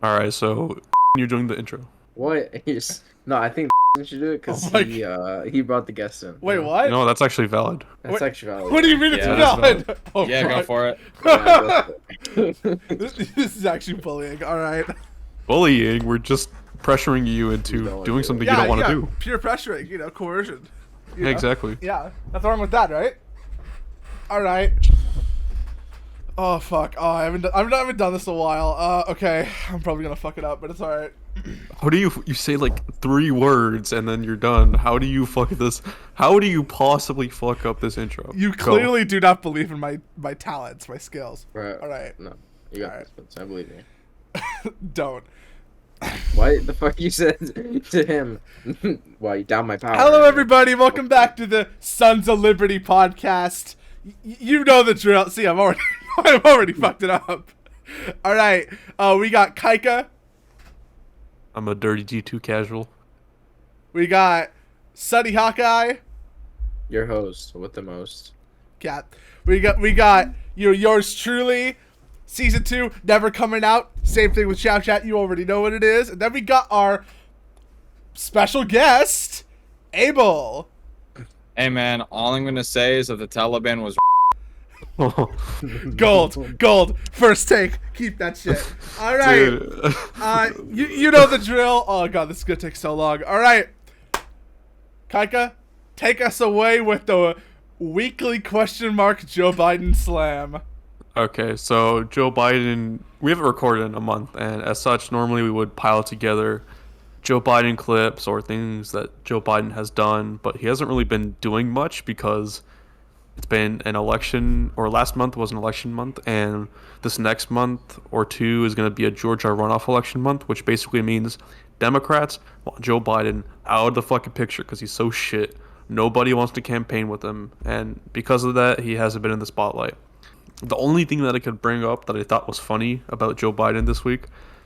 All right, so you're doing the intro. What? No, I think should do it Oh because my. he brought the guest in. Wait, You what? know, that's actually valid. That's What? actually valid. What do you Yeah. mean it's That Yeah. is valid. valid? Oh, Yeah, go fuck. for it. Yeah, go for it. This is actually bullying. All right. Bullying, we're just pressuring you You into don't doing do something Yeah, you don't want to yeah. do. Pure pressuring, coercion. You Yeah, know? exactly. Yeah, that's wrong with that, right? All right. Oh fuck. Oh, I haven't done this in a while. Okay, I'm probably gonna fuck it up, but it's all right. How do you say like 3 words and then you're done? How do you fuck this? How do you possibly fuck up this intro? You Go. clearly do not believe in my talents, my skills. Right. All right. No, you got Alright. this. I believe me. Don't. Why the fuck you said to him? Why you down my power? Hello, everybody. Welcome back to the Sons of Liberty podcast. You know the drill. See, I've already fucked it up. All right. We got Kaika. I'm a dirty G2 casual. We got Sunny Hawkeye. Your host with the most. Cat. We got yours truly. Season 2 never coming out. Same thing with Chow Chat. You already know what it is. And then we got our special guest, Abel. Hey man, all I'm gonna say is that the Taliban was. Gold. First take. Keep that shit. All right. Dude. You know the drill. Oh god, this is gonna take so long. All right, Kaika, take us away with the weekly question mark Joe Biden slam. Okay, so Joe Biden, we haven't recorded in a month, and as such, normally we would pile together Joe Biden clips or things that Joe Biden has done, but he hasn't really been doing much because it's been an election, or last month was an election month, and this next month or two is going to be a Georgia runoff election month, which basically means Democrats want Joe Biden out of the fucking picture because he's so shit. Nobody wants to campaign with him, and because of that, he hasn't been in the spotlight. The only thing that I could bring up that I thought was funny about Joe Biden this week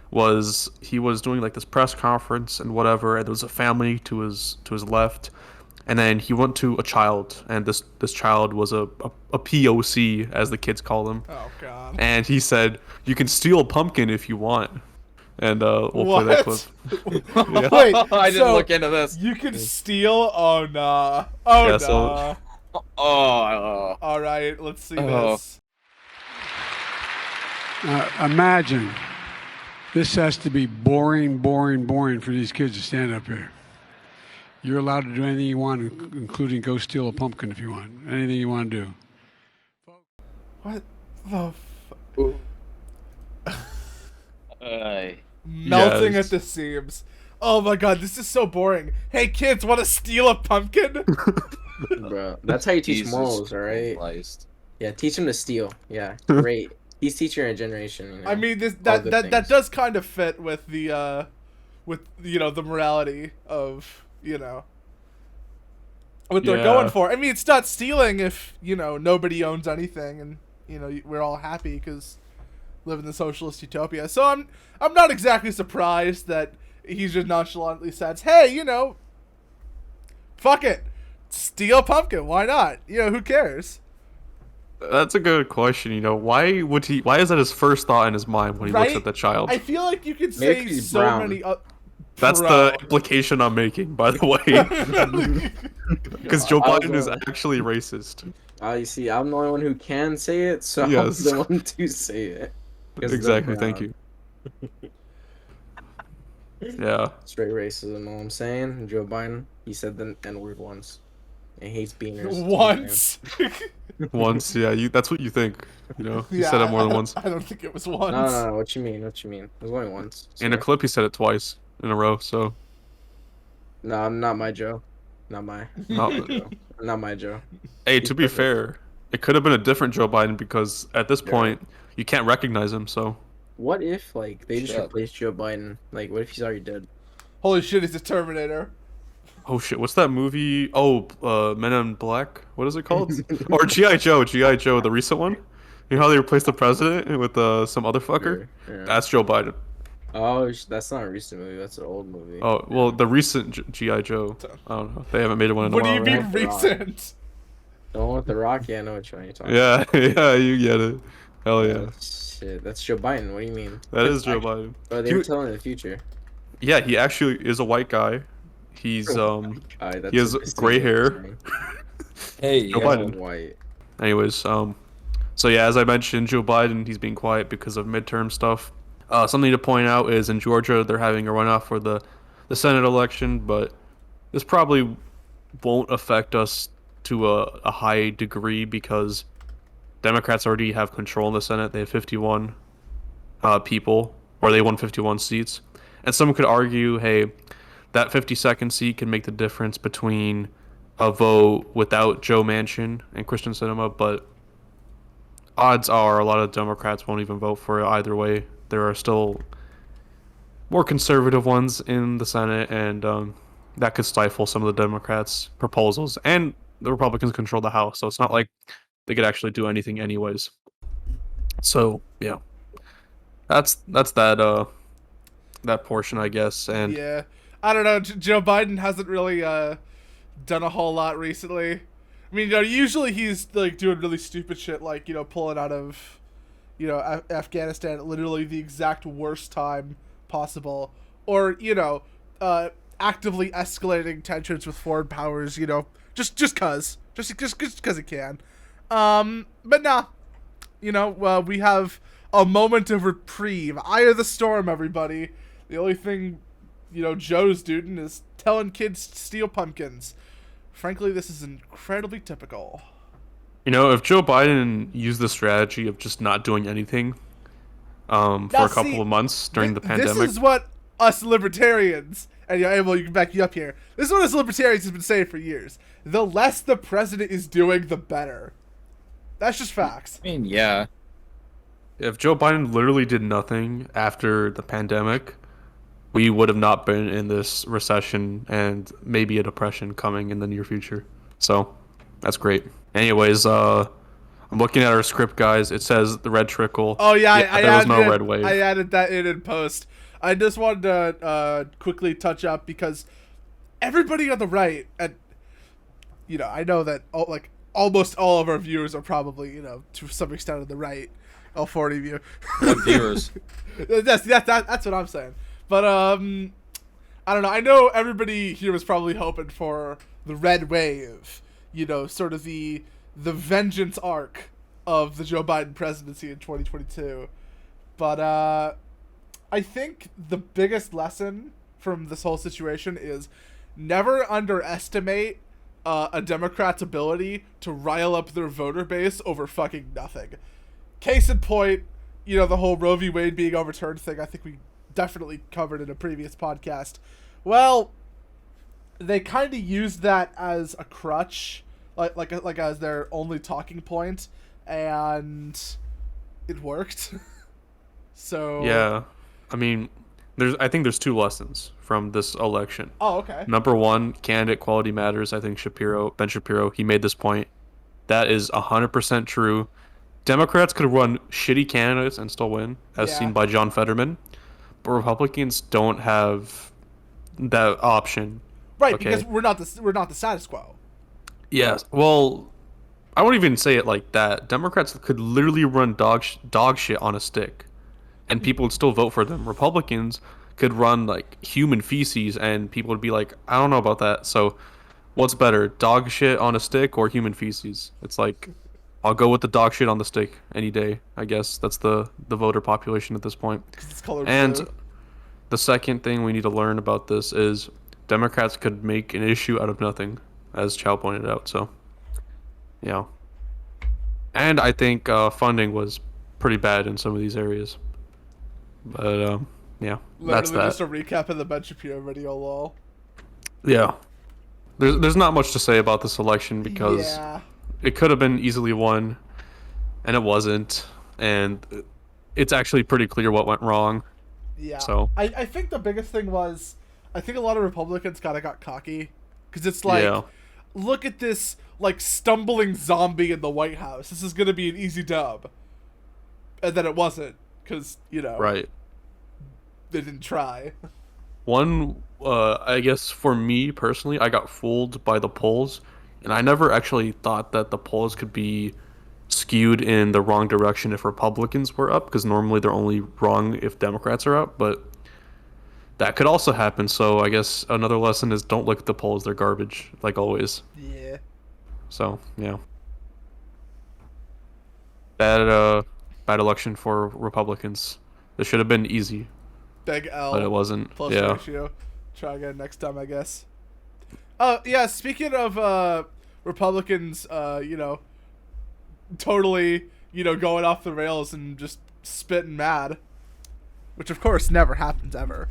was he was doing like this press conference and whatever, and there was a family to his left, and then he went to a child, and this child was a POC, as the kids call them, Oh god. and he said, "You can steal a pumpkin if you want," and we'll play that clip. Yeah. Wait, I didn't so look into this. you can steal? Oh nah. Oh Yeah, nah. so- Oh. All right, let's see Oh. this. Imagine this has to be boring for these kids to stand up here. You're allowed to do anything you want, including go steal a pumpkin if you want. Anything you want to do. What the melting Yes. at the seams? Oh my god, this is so boring. Hey kids, want to steal a pumpkin? Bro, that's how you teach Jesus morals, alright? Christ. Yeah, teach him to steal. Yeah, great. He's teaching our generation. You know? I mean, this all that good that, that things. does kind of fit with the the morality of what they're Yeah. going for. I mean, it's not stealing if nobody owns anything, and we're all happy because live in the socialist utopia. So I'm not exactly surprised that he just nonchalantly says, "Hey, fuck it, steal a pumpkin. Why not? Who cares?" That's a good question. Why would he? Why is that his first thought in his mind when he looks Right? at the child? I feel like you could Maybe say he's so brown. many. That's Bro. the implication I'm making, by the way, because Joe I was, Biden is uh, actually racist. You see, I'm the only one who can say it, so Yes. I'm the one to say it. 'Cause they're Exactly. Thank brown. you. Yeah. Straight racism, all I'm saying. Joe Biden, he said the N-word once. And he hates beaners. Once. Once. Yeah. That's what you think. You Yeah, said it more than I- once. I don't think it was No, once. no. What you mean? What you mean? It was only once. In a clip, he said it twice in a row. So No, I'm not my Joe. Not my. not, Joe. Not my Joe. hey, to be fair, it could have been a different Joe Biden because at this Yeah. point you can't recognize him. So What if they just Shut. replaced Joe Biden? Like, what if he's already dead? Holy shit, he's a Terminator. oh shit, what's that movie? Oh, Men in Black. What is it called? Or GI Joe. GI Joe, the recent one. You know how they replaced the president with some other fucker? Yeah. That's Joe Biden. Oh, that's not a recent movie. That's an old movie. Oh well, the recent GI Joe. I don't know. They haven't made one in a What do while. you right? mean Rock. recent? The one with the Rock? Yeah, I know which one you're talking Yeah, yeah, you get it. Hell yeah. about. Shit, that's Joe Biden. What do you mean? That is Joe Biden. Oh, they were telling the future. Yeah, he actually is a white guy. He's That's he has a gray misleading hair. saying. Hey, Joe He's Biden. white. Anyways, so yeah, as I mentioned, Joe Biden, he's being quiet because of midterm stuff. Something to point out is in Georgia, they're having a runoff for the Senate election, but this probably won't affect us to a high degree because Democrats already have control in the Senate. They have 51 people, or they won 51 seats. And someone could argue, hey, that 52nd seat can make the difference between a vote without Joe Manchin and Christian Sinema, but odds are a lot of Democrats won't even vote for it either way. There are still more conservative ones in the Senate, and that could stifle some of the Democrats' proposals. And the Republicans control the House, so it's not like they could actually do anything anyways. So yeah, that's that portion, I guess. And Yeah, I don't know. Joe Biden hasn't really done a whole lot recently. I mean, usually he's like doing really stupid shit, like pulling out of, Afghanistan at literally the exact worst time possible, or actively escalating tensions with foreign powers. Just cause it can. But nah, we have a moment of reprieve. Eye of the storm, everybody. The only thing, Joe's doing is telling kids to steal pumpkins. Frankly, this is incredibly typical. if Joe Biden used the strategy of just not doing anything for Now, a couple see, of months during the pandemic, This is what us libertarians, and Abel, you can back you up here. This is what us libertarians have been saying for years. The less the president is doing, the better. That's just facts. I mean, yeah. if Joe Biden literally did nothing after the pandemic, we would have not been in this recession and maybe a depression coming in the near future. So that's great. Anyways, I'm looking at our script, guys. It says the red trickle. Oh yeah, there was no red wave. I added that in post. I just wanted to quickly touch up because everybody on the right, and I know that almost all of our viewers are probably to some extent on the right. All 40 of you. What viewers? That's what I'm saying. But I don't know. I know everybody here was probably hoping for the red wave. Sort of the vengeance arc of the Joe Biden presidency in 2022. But I think the biggest lesson from this whole situation is never underestimate a Democrat's ability to rile up their voter base over fucking nothing. Case in point, the whole Roe v. Wade being overturned thing, I think we definitely covered in a previous podcast. Well, they kind of used that as a crutch, like as their only talking point, and it worked. So Yeah, I mean, I think there's two lessons from this election. Oh, okay. Number one, candidate quality matters. I think Ben Shapiro, he made this point. That is 100% true. Democrats could run shitty candidates and still win, as Yeah. seen by John Fetterman, but Republicans don't have that option. Right, Okay. because we're not the status quo. Yes. Well, I won't even say it like that. Democrats could literally run dog shit on a stick, and people would still vote for them. Republicans could run like human feces, and people would be like, I don't know about that. So, what's better, dog shit on a stick or human feces? It's like, I'll go with the dog shit on the stick any day. I guess that's the voter population at this point. 'Cause it's colored And blue. the second thing we need to learn about this is Democrats could make an issue out of nothing, as Chow pointed out. So, yeah. And I think funding was pretty bad in some of these areas. But yeah, that's Literally that. just a recap of the Ben Shapiro video, lol. Yeah. There's not much to say about this election because Yeah. it could have been easily won, and it wasn't. And it's actually pretty clear what went wrong. Yeah. So- I think the biggest thing was, I think a lot of Republicans kind of got cocky. Because it's like, Yeah. look at this, stumbling zombie in the White House. This is going to be an easy dub. And then it wasn't. Because, Right. they didn't try. One, I guess for me personally, I got fooled by the polls, and I never actually thought that the polls could be skewed in the wrong direction if Republicans were up, because normally they're only wrong if Democrats are up, but that could also happen. So I guess another lesson is don't look at the polls; they're garbage, like always. Yeah. So yeah, bad bad election for Republicans. It should have been easy, Big L. but it wasn't. Close Yeah. ratio. Try again next time, I guess. Yeah. Speaking of Republicans, totally, going off the rails and just spitting mad, which of course never happens ever.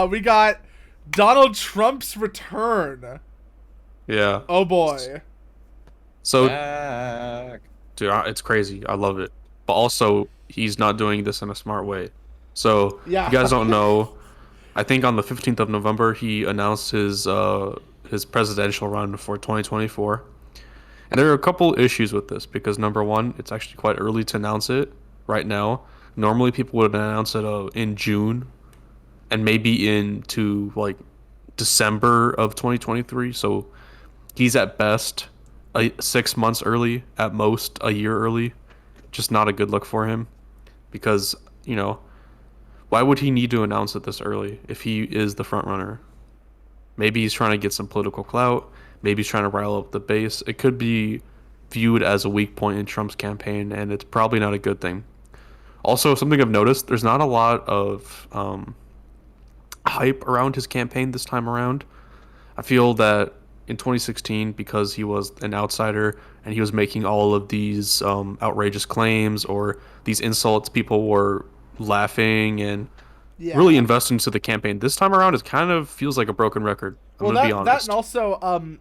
We got Donald Trump's return. Yeah. Oh boy. So, Back. dude, it's crazy. I love it. But also, he's not doing this in a smart way. So, Yeah. if you guys don't know, I think on the 15th of November, he announced his presidential run for 2024. And there are a couple issues with this because number one, it's actually quite early to announce it right now. Normally, people would announce it in June and maybe into like December of 2023. So he's at best 6 months early, at most a year early. Just not a good look for him because, why would he need to announce it this early if he is the front runner? Maybe he's trying to get some political clout. Maybe he's trying to rile up the base. It could be viewed as a weak point in Trump's campaign, and it's probably not a good thing. Also, something I've noticed, there's not a lot of hype around his campaign this time around. I feel that in 2016, because he was an outsider and he was making all of these outrageous claims or these insults, people were laughing and Yeah. really investing into the campaign. This time around, it kind of feels like a broken record. I'm Well, gonna be that honest. and also,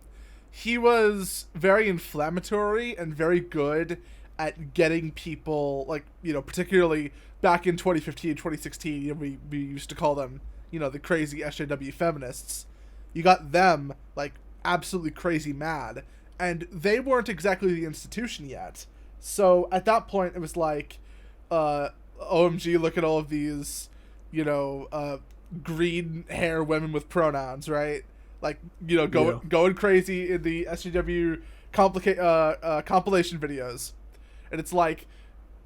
he was very inflammatory and very good at getting people, like, particularly back in 2015, 2016, we used to call them, the crazy SJW feminists. You got them, like, absolutely crazy mad, and they weren't exactly the institution yet. So at that point, it was like, OMG, look at all of these, green hair women with pronouns, right? Like, going crazy in the SJW compilation videos. And it's like,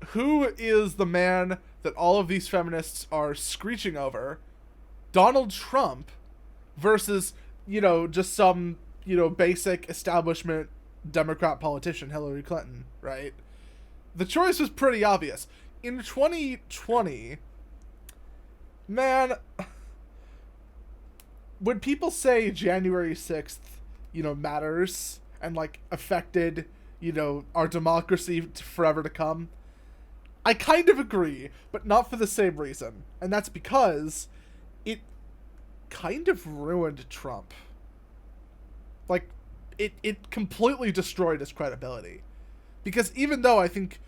who is the man that all of these feminists are screeching over? Donald Trump versus, just some, basic establishment Democrat politician, Hillary Clinton, right? The choice was pretty obvious. In 2020, man, when people say January 6th, matters and, like, affected, our democracy forever to come, I kind of agree, but not for the same reason. And that's because it kind of ruined Trump. Like, it completely destroyed his credibility. Because even though I think,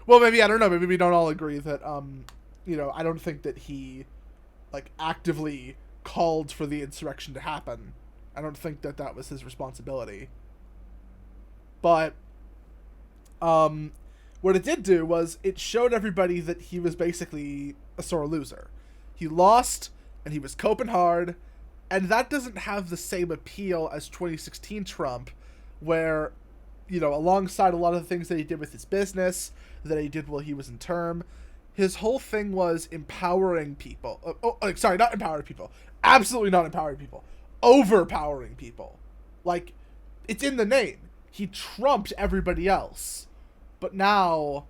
well, maybe, I don't know, maybe we don't all agree that, I don't think that he, like, actively called for the insurrection to happen. I don't think that that was his responsibility. But, what it did do was it showed everybody that he was basically a sore loser. He lost, and he was coping hard, and that doesn't have the same appeal as 2016 Trump, where, alongside a lot of the things that he did with his business, that he did while he was in term, his whole thing was empowering people. Sorry, not empowering people. Absolutely not empowering people. Overpowering people. Like, it's in the name. He trumped everybody else. But now,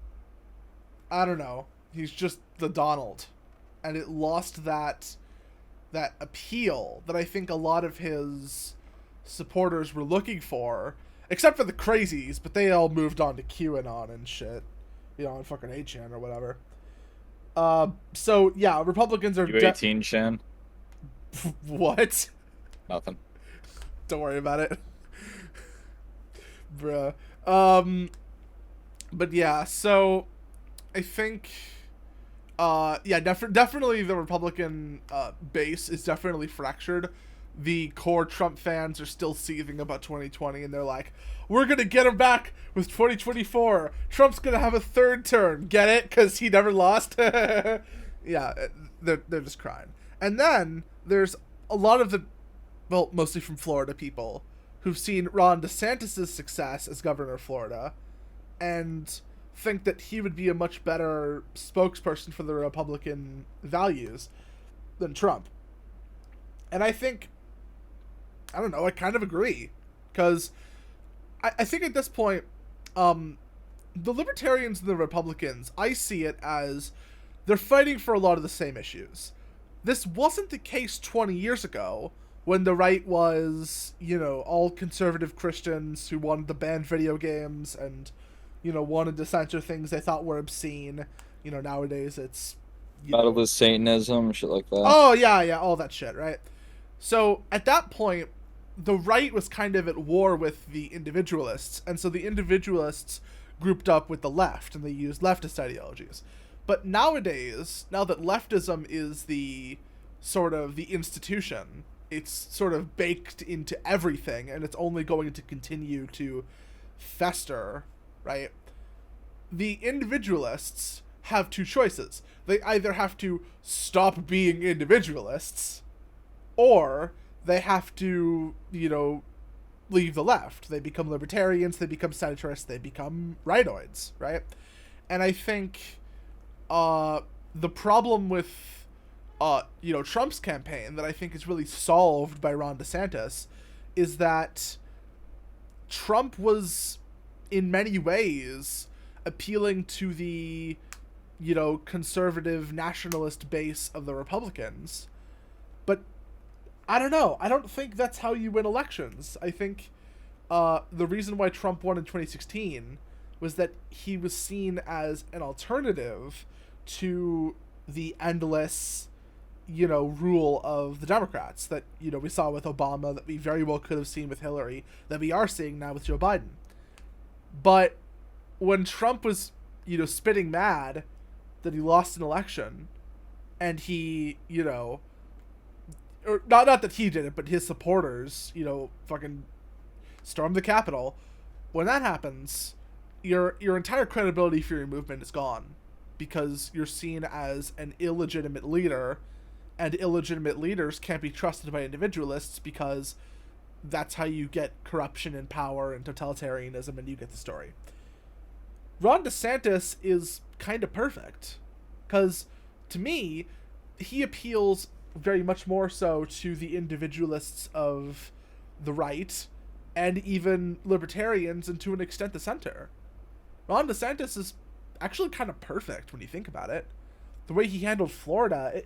I don't know, he's just the Donald. And it lost that appeal that I think a lot of his supporters were looking for. Except for the crazies, but they all moved on to QAnon and shit. On fucking 8chan or whatever. So, yeah, Republicans are... You 18, Shan? What? Nothing. Don't worry about it. Bruh. But yeah, so I think definitely the Republican base is definitely fractured. The core Trump fans are still seething about 2020, and they're like, we're gonna get him back with 2024. Trump's gonna have a third term. Get it? Because he never lost. Yeah, they're just crying. And then there's a lot of the, well, mostly from Florida people who've seen Ron DeSantis' success as governor of Florida, and think that he would be a much better spokesperson for the Republican values than Trump. And I think, I don't know, I kind of agree. Because I think at this point, the Libertarians and the Republicans, I see it as they're fighting for a lot of the same issues. This wasn't the case 20 years ago when the right was, all conservative Christians who wanted to ban video games and, wanted to censor things they thought were obscene. Nowadays it's... Battle with Satanism, shit like that. Oh, yeah, all that shit, right? So, at that point, the right was kind of at war with the individualists, and so the individualists grouped up with the left, and they used leftist ideologies. But nowadays, now that leftism is the sort of the institution, it's sort of baked into everything, and it's only going to continue to fester, right? The individualists have two choices. They either have to stop being individualists, or they have to, leave the left. They become libertarians, they become centrists, they become rightoids, right? And I think the problem with, Trump's campaign that I think is really solved by Ron DeSantis is that Trump was, in many ways, appealing to the, conservative nationalist base of the Republicans. But I don't know. I don't think that's how you win elections. I think the reason why Trump won in 2016 was that he was seen as an alternative to the endless, rule of the Democrats that, we saw with Obama, that we very well could have seen with Hillary, that we are seeing now with Joe Biden. But when Trump was, spitting mad that he lost an election, and he, or not that he did it, but his supporters, fucking stormed the Capitol. When that happens, your entire credibility for your movement is gone, because you're seen as an illegitimate leader, and illegitimate leaders can't be trusted by individualists because that's how you get corruption and power and totalitarianism, and you get the story. Ron DeSantis is kind of perfect, because to me, he appeals very much more so to the individualists of the right, and even libertarians, and to an extent the center. Ron DeSantis is actually kind of perfect when you think about it. The way he handled Florida,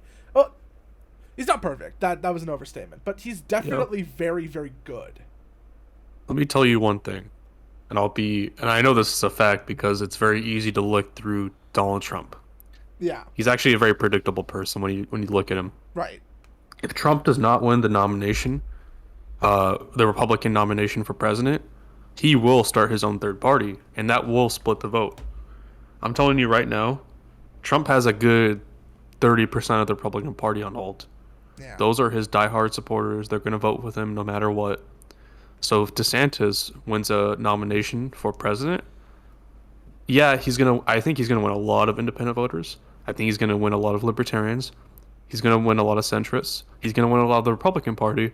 he's not perfect. That was an overstatement, but he's definitely very, very good. Let me tell you one thing, and I know this is a fact because it's very easy to look through Donald Trump. Yeah. He's actually a very predictable person when you look at him. Right. If Trump does not win the nomination, the Republican nomination for president, he will start his own third party, and that will split the vote. I'm telling you right now, Trump has a good 30% of the Republican Party on hold. Yeah. Those are his diehard supporters. They're going to vote with him no matter what. So if DeSantis wins a nomination for president, I think he's going to win a lot of independent voters. I think he's going to win a lot of libertarians. He's going to win a lot of centrists. He's going to win a lot of the Republican Party.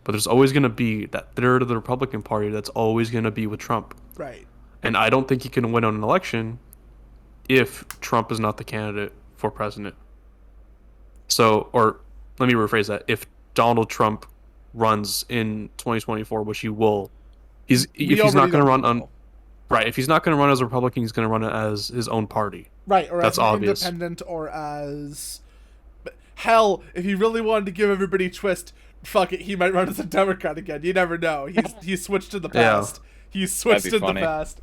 But there's always going to be that third of the Republican Party that's always going to be with Trump. Right. And I don't think he can win on an election if Trump is not the candidate for president. So, or let me rephrase that. If Donald Trump runs in 2024, which he will, if he's not going to run on... Right, if he's not going to run as a Republican, he's going to run as his own party. Right, or that's as an obvious. Independent, or as... Hell, if he really wanted to give everybody a twist, fuck it, he might run as a Democrat again. You never know. He's switched to the past. Yeah. He's switched to the funny. past.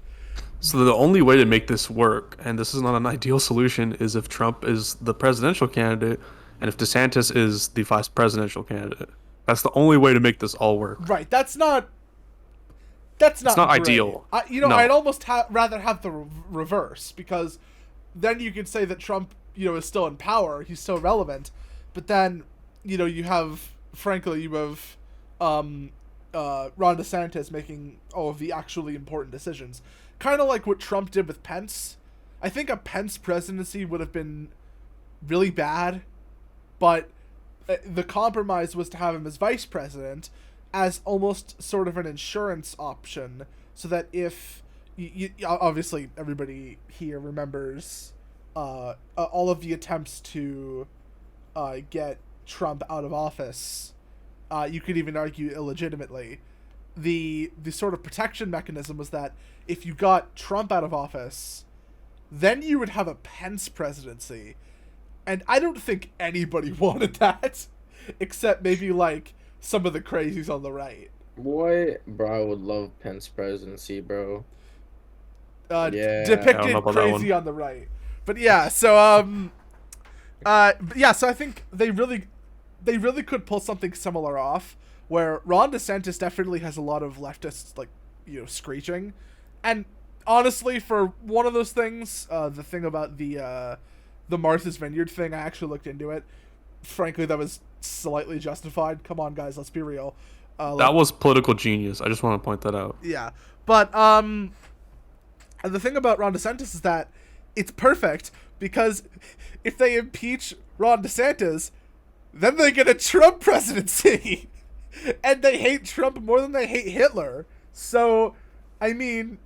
So the only way to make this work, and this is not an ideal solution, is if Trump is the presidential candidate, and if DeSantis is the vice presidential candidate. That's the only way to make this all work. Right, that's not great. Ideal. No. I'd almost rather have the reverse, because then you could say that Trump, is still in power, he's still relevant, but then, you have Ron DeSantis making all of the actually important decisions. Kind of like what Trump did with Pence. I think a Pence presidency would have been really bad, but the compromise was to have him as vice president as almost sort of an insurance option, so that if, obviously everybody here remembers all of the attempts to get Trump out of office. You could even argue illegitimately. The sort of protection mechanism was that if you got Trump out of office, then you would have a Pence presidency. And I don't think anybody wanted that, except maybe like some of the crazies on the right. What? Bro, I would love Pence presidency, bro. Yeah. I don't Depicted know about that crazy one. on the right. But yeah, so so I think they really could pull something similar off, where Ron DeSantis definitely has a lot of leftists like, screeching. And honestly, for one of those things, the thing about the Martha's Vineyard thing, I actually looked into it. Frankly, that was slightly justified. Come on, guys, let's be real. That was political genius. I just want to point that out. Yeah, but the thing about Ron DeSantis is that it's perfect, because if they impeach Ron DeSantis, then they get a Trump presidency, and they hate Trump more than they hate Hitler. So, I mean,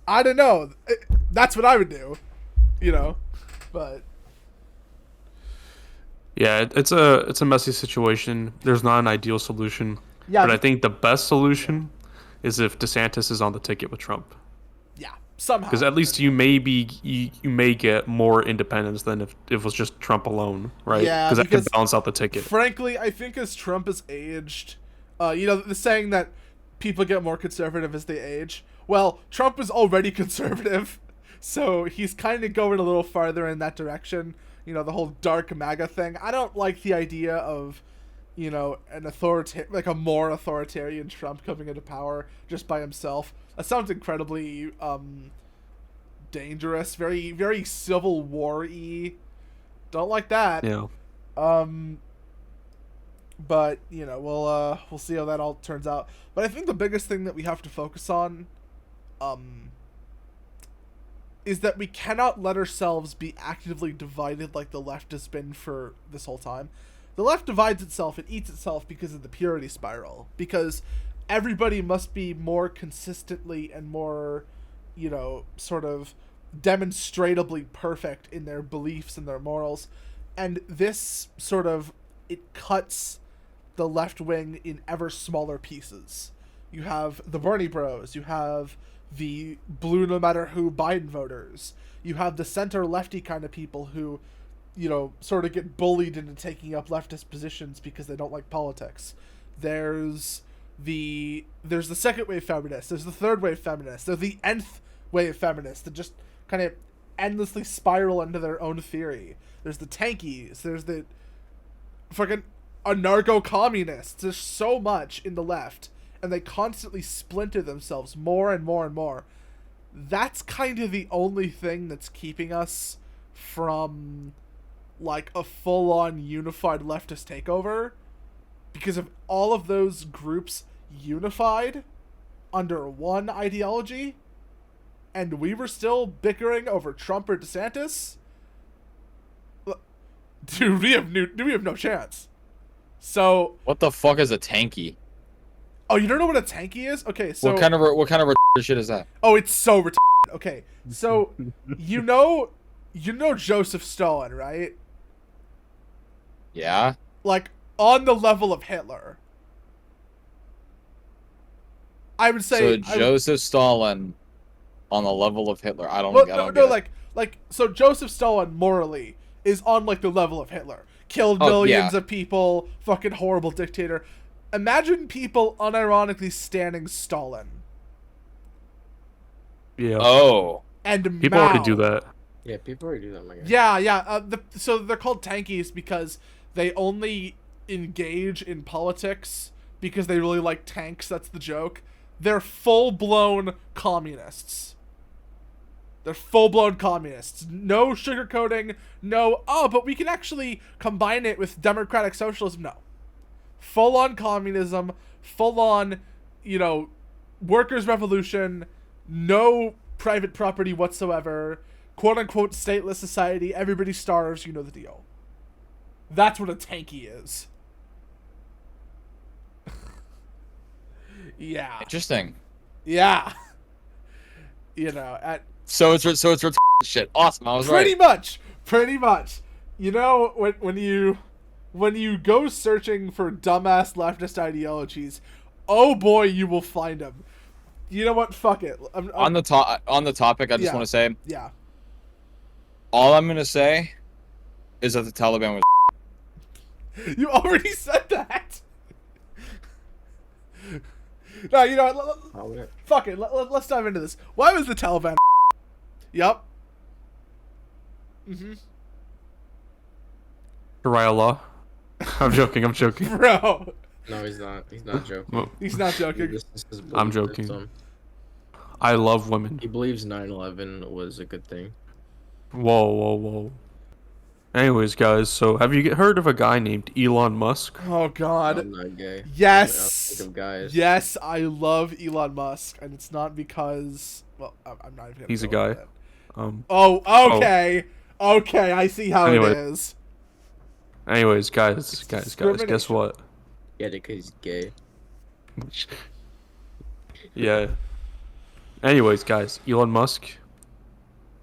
I don't know. That's what I would do, but. Yeah, it's a messy situation. There's not an ideal solution. Yeah, but I think the best solution is if DeSantis is on the ticket with Trump. Yeah, somehow. Because at least you may get more independence than if it was just Trump alone, right? Yeah, that because could balance out the ticket. Frankly, I think as Trump has aged, the saying that people get more conservative as they age. Well, Trump is already conservative, so he's kind of going a little farther in that direction. The whole dark MAGA thing. I don't like the idea of, a more authoritarian Trump coming into power just by himself. That sounds incredibly dangerous, very, very Civil War-y. Don't like that. Yeah. But we'll see how that all turns out. But I think the biggest thing that we have to focus on, is that we cannot let ourselves be actively divided like the left has been for this whole time. The left divides itself, it eats itself because of the purity spiral. Because everybody must be more consistently and more, sort of demonstrably perfect in their beliefs and their morals. And this sort of, it cuts the left wing in ever smaller pieces. You have the Bernie bros, you have the blue no matter who Biden voters, you have the center lefty kind of people who, sort of get bullied into taking up leftist positions because they don't like politics. There's the second wave feminists, there's the third wave feminists, there's the nth wave feminists that just kind of endlessly spiral into their own theory. There's the tankies, there's the fucking anarcho-communists. There's so much in the left, and they constantly splinter themselves more and more and more. That's kind of the only thing that's keeping us from, like, a full-on unified leftist takeover. Because if all of those groups unified under one ideology, and we were still bickering over Trump or DeSantis, dude, we have no chance. So What the fuck is a tanky? oh, you don't know what a tanky is? Okay, so What kind of retarded shit is that? oh, it's so retarded. Okay, so you know Joseph Stalin, right? Yeah. Like on the level of Hitler. I would say So Joseph Stalin on the level of Hitler. I don't well, get like so Joseph Stalin morally is on like the level of Hitler. Killed Oh, millions yeah. of people, fucking horrible dictator. Imagine people unironically standing Stalin Yeah. Oh. and People Mao. already do that. Yeah, people already do that, my guy. Yeah. So they're called tankies because they only engage in politics because they really like tanks. That's the joke. They're full-blown communists. They're full-blown communists. No sugarcoating. No, but we can actually combine it with democratic socialism. No. Full-on communism. Full-on, workers' revolution. No private property whatsoever. Quote-unquote stateless society. Everybody starves. You know the deal. That's what a tanky is. Yeah. Interesting. Yeah. You know, at So it's shit. Awesome. I was pretty right. much. You know, when you go searching for dumbass leftist ideologies, oh boy, you will find them. You know what? Fuck it. On the topic, I just Yeah. want to say, Yeah. all I'm gonna say is that the Taliban was. You already said that. No, you know what? Oh, Fuck it. Let's dive into this. Why was the Taliban? Yup. Sharia law. I'm joking. Bro. no, he's not. He's not joking. Well, He's not joking. This is his I'm belief joking. system. I love women. He believes 9/11 was a good thing. Whoa. Anyways, guys, so have you heard of a guy named Elon Musk? Oh God. I'm not gay. Yes. I'm sick of guys. Yes, I love Elon Musk, and it's not because. Well, I'm not even. Gonna He's a go guy. with it. Um. Oh, okay. Okay, I see how Anyway. it is. Anyways, guys, guess discrimination. what? Yeah, because he's gay. Yeah. Anyways, guys, Elon Musk.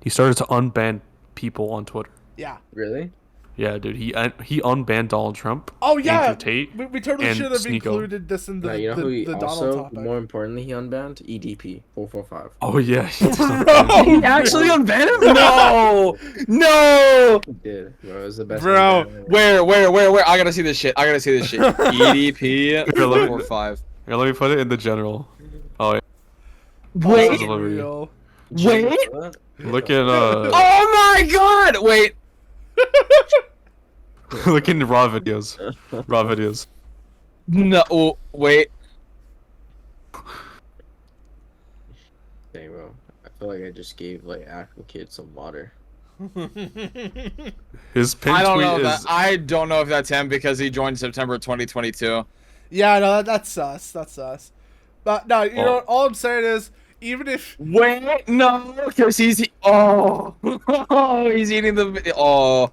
He started to unban people on Twitter. Yeah. Really? Yeah, dude. He unbanned Donald Trump. Oh yeah. Andrew Tate. We totally and should have Sneeko. included this in the, No, you know who he the Donald also, topic. more importantly, he unbanned? EDP 445. Oh yeah. He did unban Bro, him. He actually unbanned him? No, no. He did. Bro, it was the best. Bro, unban ever. Where? I gotta see this shit. EDP Here, let me- 445. Here, let me put it in the general. Oh yeah. Wait, This is Liberty. Real. wait. What? Look at Oh my God! Wait. look in raw videos. Raw videos. No. Oh, wait. Dang, bro. I feel like I just gave like African kids some water. His pin I don't tweet know is that. I don't know if that's him because he joined September 2022. Yeah, no, that's sus. That's sus. But no, you know Oh. what? All I'm saying is, even if Wait, no, because he's oh, he's eating the oh.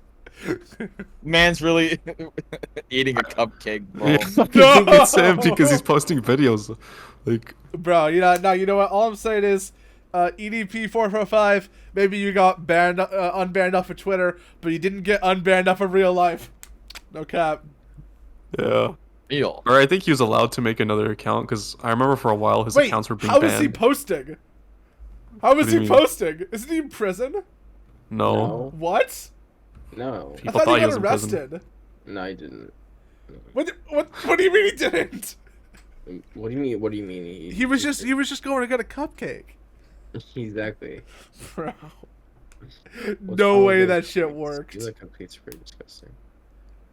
Man's really eating a cupcake, bro. Yeah, I think it's him because he's posting videos. Like, bro, you know what? All I'm saying is, EDP 445. Maybe you got banned, unbanned off of Twitter, but you didn't get unbanned off of real life. No cap. yeah. Real. Or I think he was allowed to make another account because I remember for a while his Wait, accounts were being how banned. is he posting? How is do you he mean? posting? Isn't he in prison? No. What? No. People I thought thought he he got was in prison. arrested. No, he didn't. What do you mean he didn't? What do you mean? What do you mean? He was just going to get a cupcake. Exactly. Bro. What's No wrong way with that those shit cupcakes? worked. I feel like cupcakes are pretty disgusting.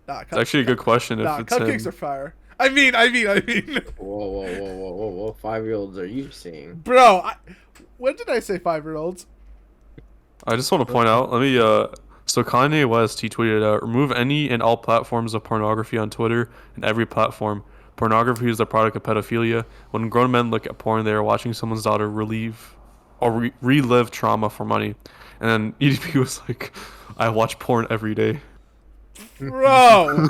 Nah, It's actually a good question if it's cupcakes him. are fire. I mean. Whoa. 5-year-olds are you seeing? Bro, when did I say 5-year-olds? I just want to point out, let me, so Kanye West, he tweeted out, remove any and all platforms of pornography on Twitter and every platform. Pornography is the product of pedophilia. When grown men look at porn, they are watching someone's daughter relive trauma for money. And then EDP was like, I watch porn every day. Bro.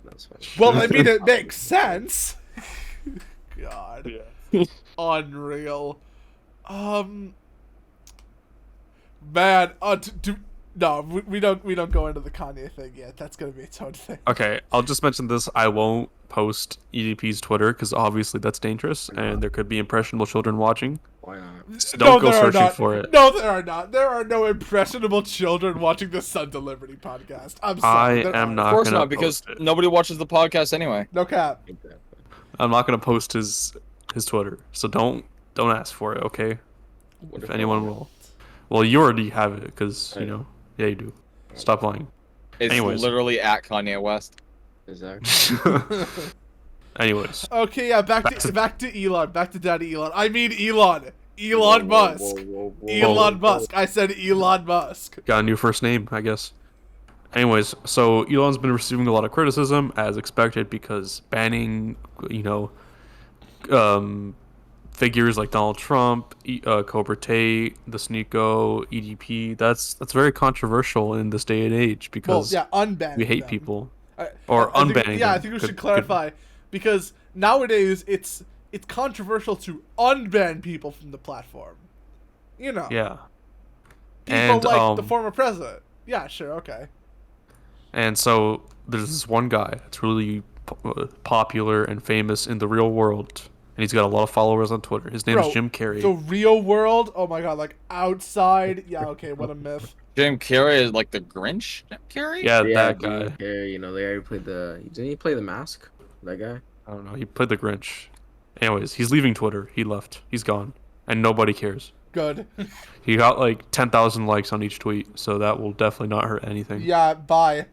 That's fine. Well, I mean, it makes sense. God. Unreal. Man, no, we don't go into the Kanye thing yet. That's gonna be its own thing. Okay, I'll just mention this. I won't post EDP's Twitter because obviously that's dangerous and there could be impressionable children watching. Why not? So don't go there are searching not. for it. No, there are not. There are no impressionable children watching the Sun to Liberty podcast. I'm sorry. I there am aren't. not Of course gonna not, because post it. nobody watches the podcast anyway. No cap. Exactly. I'm not gonna post his Twitter. So don't ask for it, okay? What If I anyone want? will. Well, you already have it because Right. yeah, you do. Stop lying. It's Anyways. literally at Kanye West. Exactly. Anyways, Okay, yeah, back to Elon. Back to Daddy Elon. I mean Elon. Elon Musk. Elon Musk. I said Elon Musk. got a new first name, I guess. Anyways, so Elon's been receiving a lot of criticism as expected because banning, figures like Donald Trump, Cobra Tate, the Sneeko, EDP. That's very controversial in this day and age Well, because yeah, unbanning we hate them. people. I Or think- unbanning Yeah, I them think we could- should clarify because nowadays it's it's controversial to unban people from the platform. You know. Yeah. People And, like the former president. Yeah, sure, okay. And so there's this one guy that's really popular and famous in the real world, and he's got a lot of followers on Twitter. His name is Jim Carrey. The real world? Oh my god, like outside? Yeah, okay, what a myth. Jim Carrey is like the Grinch. Jim Carrey. Yeah, Yeah, that guy. Jim Carrey, they already played didn't he play the Mask? That guy? I don't know. He played the Grinch. Anyways, he's leaving Twitter. He left. He's gone, and nobody cares. Good. He got like 10,000 likes on each tweet, so that will definitely not hurt anything. Yeah, bye.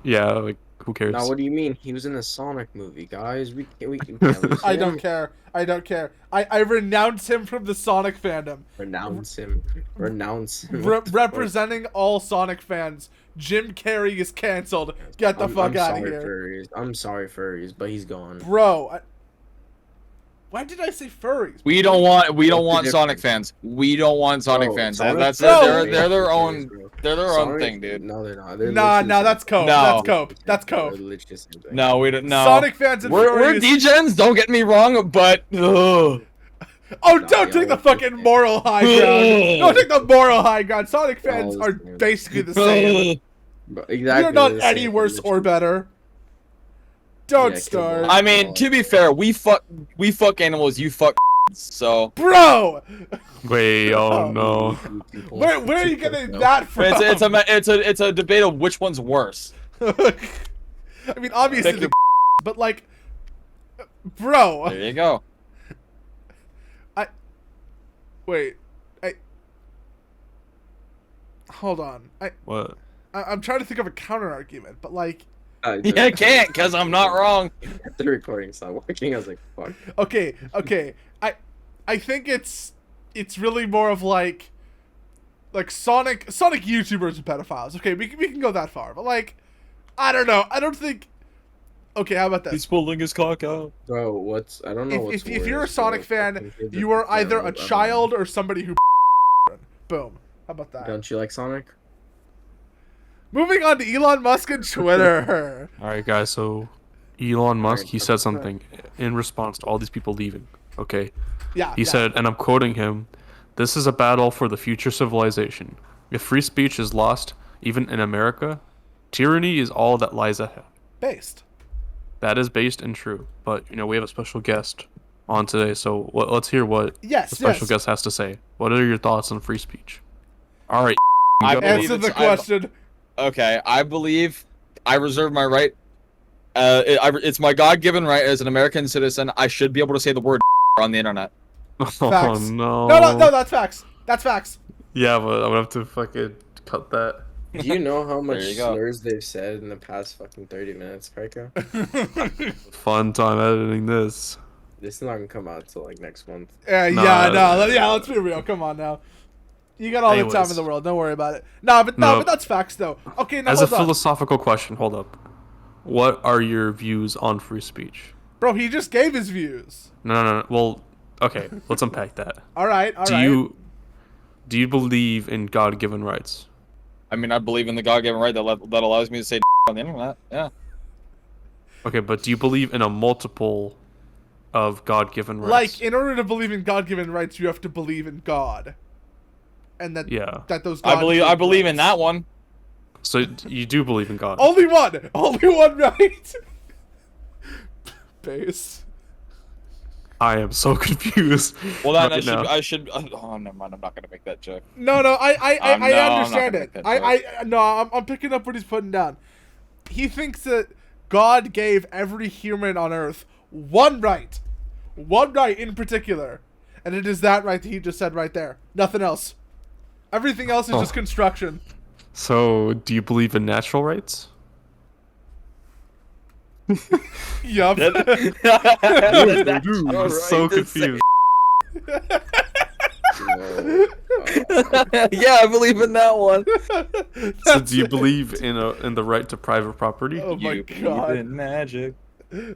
Yeah, like who cares? Now, what do you mean? He was in a Sonic movie, guys. We I don't care. I don't care. I renounce him from the Sonic fandom. Renounce him. Renounce him. Representing all Sonic fans, Jim Carrey is canceled. Get the fuck out of here. I'm sorry, furries, but he's gone. Bro, why did I say furries? We don't want the Sonic difference? fans. We don't want Sonic Bro, fans. Sonic That's fans they're their are own furries, bro. they're their own Sonic- thing, dude. No, they're not. They're Nah, literally that's the cope. same No. That's cope. thing. That's They're cope. literally the same thing. No, we don't. No, Sonic fans and we're furries. degens. Don't get me wrong, but ugh. Oh, Nah, don't take the y'all fucking are- moral high ground. Don't take the moral high ground. Sonic fans Y'all are are- basically the same. But exactly. You're not the any same, worse or literally. better. Don't Yeah, start. I mean, to be fair, we fuck animals. You fuck. So Bro! Wait, oh no. Where are you getting that from? it's a debate of which one's worse. I mean, obviously, Pick your but like, bro. There you go. Wait, hold on. What? I'm trying to think of a counter argument, but like, Yeah, I can't, because I'm not wrong. The recording stopped working. I was like, fuck. okay. I think it's really more of like Sonic YouTubers and pedophiles. Okay, we can go that far, but like, I don't know. I don't think. Okay, how about this? pulling his cock out. Bro, I don't know what's If you're a worse, Sonic bro. fan, Fucking kids you are are either terrible. a I don't child know. or somebody who. Boom. How about that? Don't you like Sonic? Moving on to Elon Musk and Twitter. All right, guys. So, Elon Musk, he let's said go. something in response to all these people leaving. Okay. Yeah. He said, and I'm quoting him, "This is a battle for the future civilization. If free speech is lost, even in America, tyranny is all that lies ahead." Based. That is based and true. But, we have a special guest on today, so let's hear what Yes. the special Yes. guest has to say. What are your thoughts on free speech? All right. I go. believe Answer the it's- question. Okay, I believe I reserve my right. It's my God-given right as an American citizen. I should be able to say the word on the internet. Oh, Facts. no. No, that's facts. That's facts. Yeah, but I'm gonna have to fucking cut that. Do you know how much There you go. slurs they've said in the past fucking 30 minutes, Parker? Fun time editing this. This is not gonna come out till like next month. Let's be real. Come on now. You got all the time in Anyways. the world. Don't worry about it. But that's facts though. Okay, now As a hold on. philosophical question, hold up. What are your views on free speech? Bro, he just gave his views. No. Well, okay, let's unpack that. All right. Do you believe in God-given rights? I mean, I believe in the God-given right that allows me to say on the internet. Yeah. Okay, but do you believe in a multiple of God-given rights? Like, in order to believe in God-given rights, you have to believe in God, and that that those. I God-given believe in rights- that one. So you do believe in God? Only one right. Base. I am so confused. Well, then right now. I should. Oh, never mind. I'm not gonna make that joke. No, I I'm not understand gonna it. make that I'm picking up what he's putting down. He thinks that God gave every human on Earth one right in particular, and it is that right that he just said right there. Nothing else. Everything else is just construction. So, do you believe in natural rights? Yup. I'm so confused. Yeah, I believe in that one. So, do you believe in the right to private property? Oh my You believe god. in magic. Okay,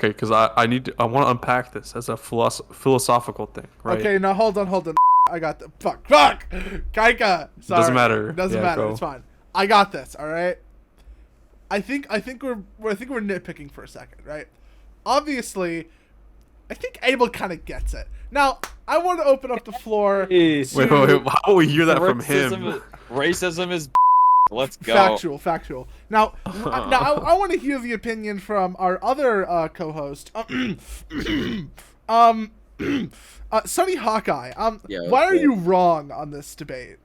because I want to unpack this as a philosophical thing, right? Okay, now hold on. I got the fuck. Kaika. Sorry. Doesn't matter. Doesn't Yeah, matter. go. It's fine. I got this. All right. I think we're nitpicking for a second, right? obviously, I think Abel kind of gets it. Now, I want to open up the floor. Wait, how will we hear that from him? Racism is. Let's go. Factual. Now, I want to hear the opinion from our other co-host, Sonny Hawkeye. Yeah, why are okay. you wrong on this debate?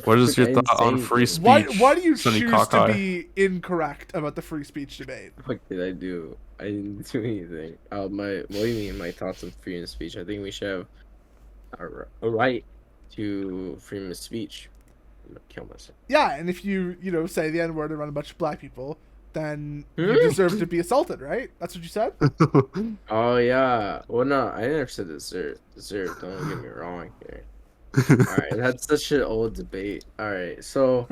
What is your I thought didn't say on anything. free speech? Why do you Sonny choose Hawkeye? to be incorrect about the free speech debate? What did I do? I didn't do anything. What do you mean? My thoughts on freedom of speech? I think we should have a right to freedom of speech. I'm gonna kill myself. Yeah, and if you say the N-word around a bunch of black people, then you Hmm? deserve to be assaulted, right? That's what you said? Oh yeah. Well, no, I never said deserve. Deserve. Don't get me wrong here. All right, that's such an old debate. All right, so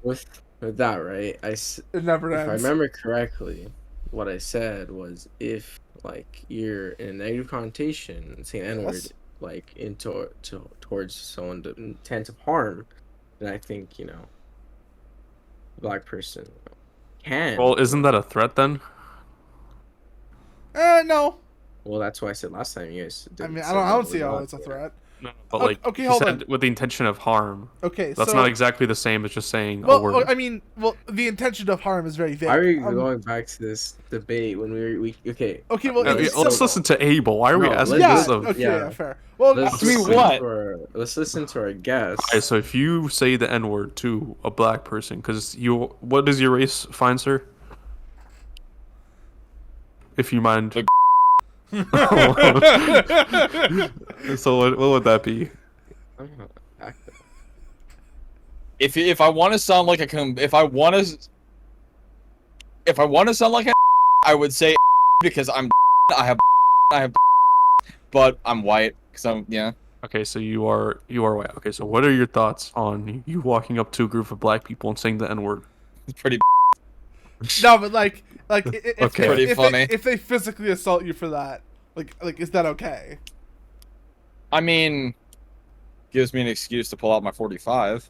with that, right? It never If I ends. remember correctly, what I said was if like you're in a negative connotation saying N-word Yes. like towards someone to intent of harm, then I think black person can. Well, isn't that a threat then? No. Well, that's why I said last time. You guys. I mean, didn't I say don't that see was how not it's a there. threat. No, but Okay, like okay, you hold said, on. with the intention of harm. Okay, That's so not exactly the same as just saying a well, word. I mean, the intention of harm is very vague. Why are we going back to this debate when we okay? Okay, well, Okay, it's let's so- listen to Abel. Why are we No, asking Yeah, this of? okay, yeah. yeah, fair. Well, Let's me listen what? let's listen to our guest. Alright, so if you say the N word to a black person, because what is your race, fine sir? If you mind. The- So what would that be? I'm not acting. If I want to sound like if I want to sound like I would say because I'm I have but I'm white because I'm Okay, so you are white. Okay, so what are your thoughts on you walking up to a group of black people and saying the N word? it's pretty no, but like if, Okay. Pretty if funny. if they physically assault you for that, like is that okay? I mean gives me an excuse to pull out my 45.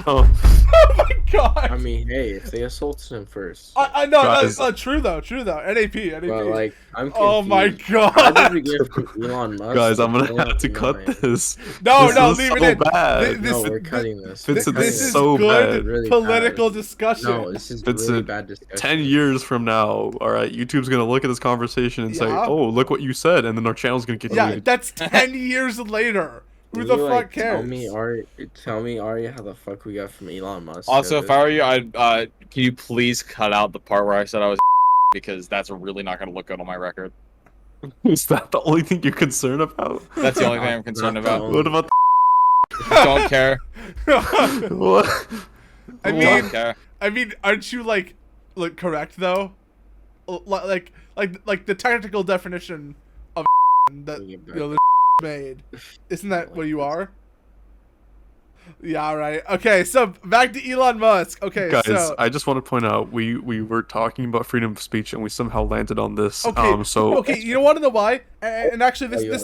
No. Oh my god! I mean, hey, if they assaulted him first, I know. Guys. True though. NAP. but like I'm confused. Oh my How god! did we get from Elon Musk? Guys, I'm to gonna have to cut 49? this. No, This no, is leave so it in. bad. This- No, we're cutting this. Vincent, We're this This cutting is so good bad. Really political bad. discussion. No, this is It's really a bad discussion. 10 years from now, all right, YouTube's gonna look at this conversation and say, Yeah. "Oh, look what you said," and then our channel's gonna get Yeah, deleted. that's 10 years later. Who Can the you, fuck like, cares? Tell me, Ari, how the fuck we got from Elon Musk. Also, to if I were you, I'd can you please cut out the part where I said I was because that's really not going to look good on my record. Is that the only thing you're concerned about? That's the only thing I'm concerned Not the about. only- What about Don't care. what? I Don't mean, care. aren't you like correct though? Like the technical definition of that the made. Isn't that what you are? Yeah, right. Okay, so back to Elon Musk. Okay, Guys, so I just want to point out we were talking about freedom of speech and we somehow landed on this. okay, So okay, you want to know why? And actually, Oh, yeah.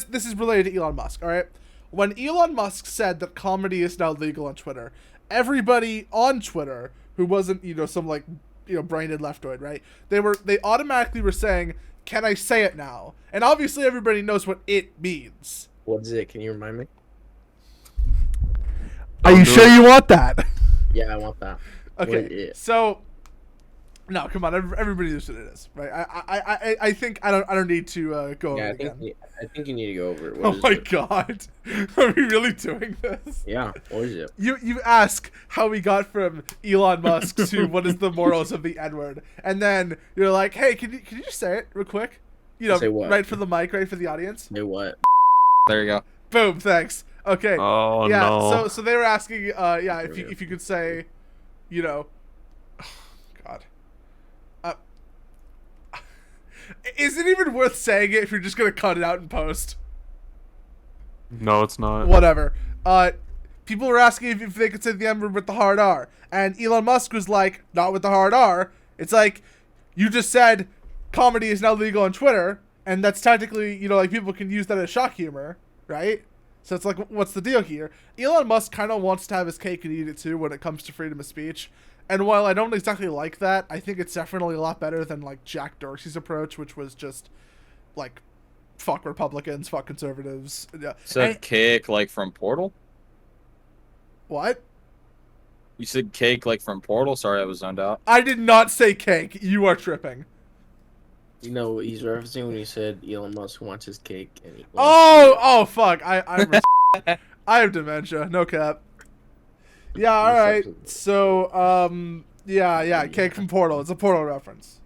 this is related to Elon Musk. All right, when Elon Musk said that comedy is now legal on Twitter, everybody on Twitter who wasn't some brained leftoid, right? They automatically were saying, "Can I say it now?" And obviously, everybody knows what it means. What is it? Can you remind me? Are you sure you want that? Yeah, I want that. What Okay, is it? so no, come on, everybody knows what it is, right? I think I don't need to go over Yeah, it again. I think you need to go over it. Oh What is my it? god, are we really doing this? Yeah, what is it? You ask how we got from Elon Musk to what is the morals of the N-word, and then you're like, hey, can you just say it real quick? Say what? Right for the mic, right for the audience. Say what? There you go. Boom, thanks. Okay. Oh yeah. no. So they were asking, yeah, There we go. if you could say, God. Is it even worth saying it if you're just gonna cut it out in post? No, it's not. Whatever. People were asking if they could say the N-word with the hard R, and Elon Musk was like, not with the hard R. It's like, you just said comedy is now legal on Twitter, and that's technically, like people can use that as shock humor, right? So it's like, what's the deal here? Elon Musk kind of wants to have his cake and eat it too when it comes to freedom of speech. And while I don't exactly like that, I think it's definitely a lot better than like Jack Dorsey's approach, which was just like, fuck Republicans, fuck conservatives. Yeah. Said cake like from Portal? What? You said cake like from Portal? Sorry, I was zoned out. I did not say cake. You are tripping. You know what he's referencing when he said Elon Musk wants his cake and he Oh, fuck. I have dementia. No cap. Yeah, all right. So, yeah, cake from Portal. It's a Portal reference.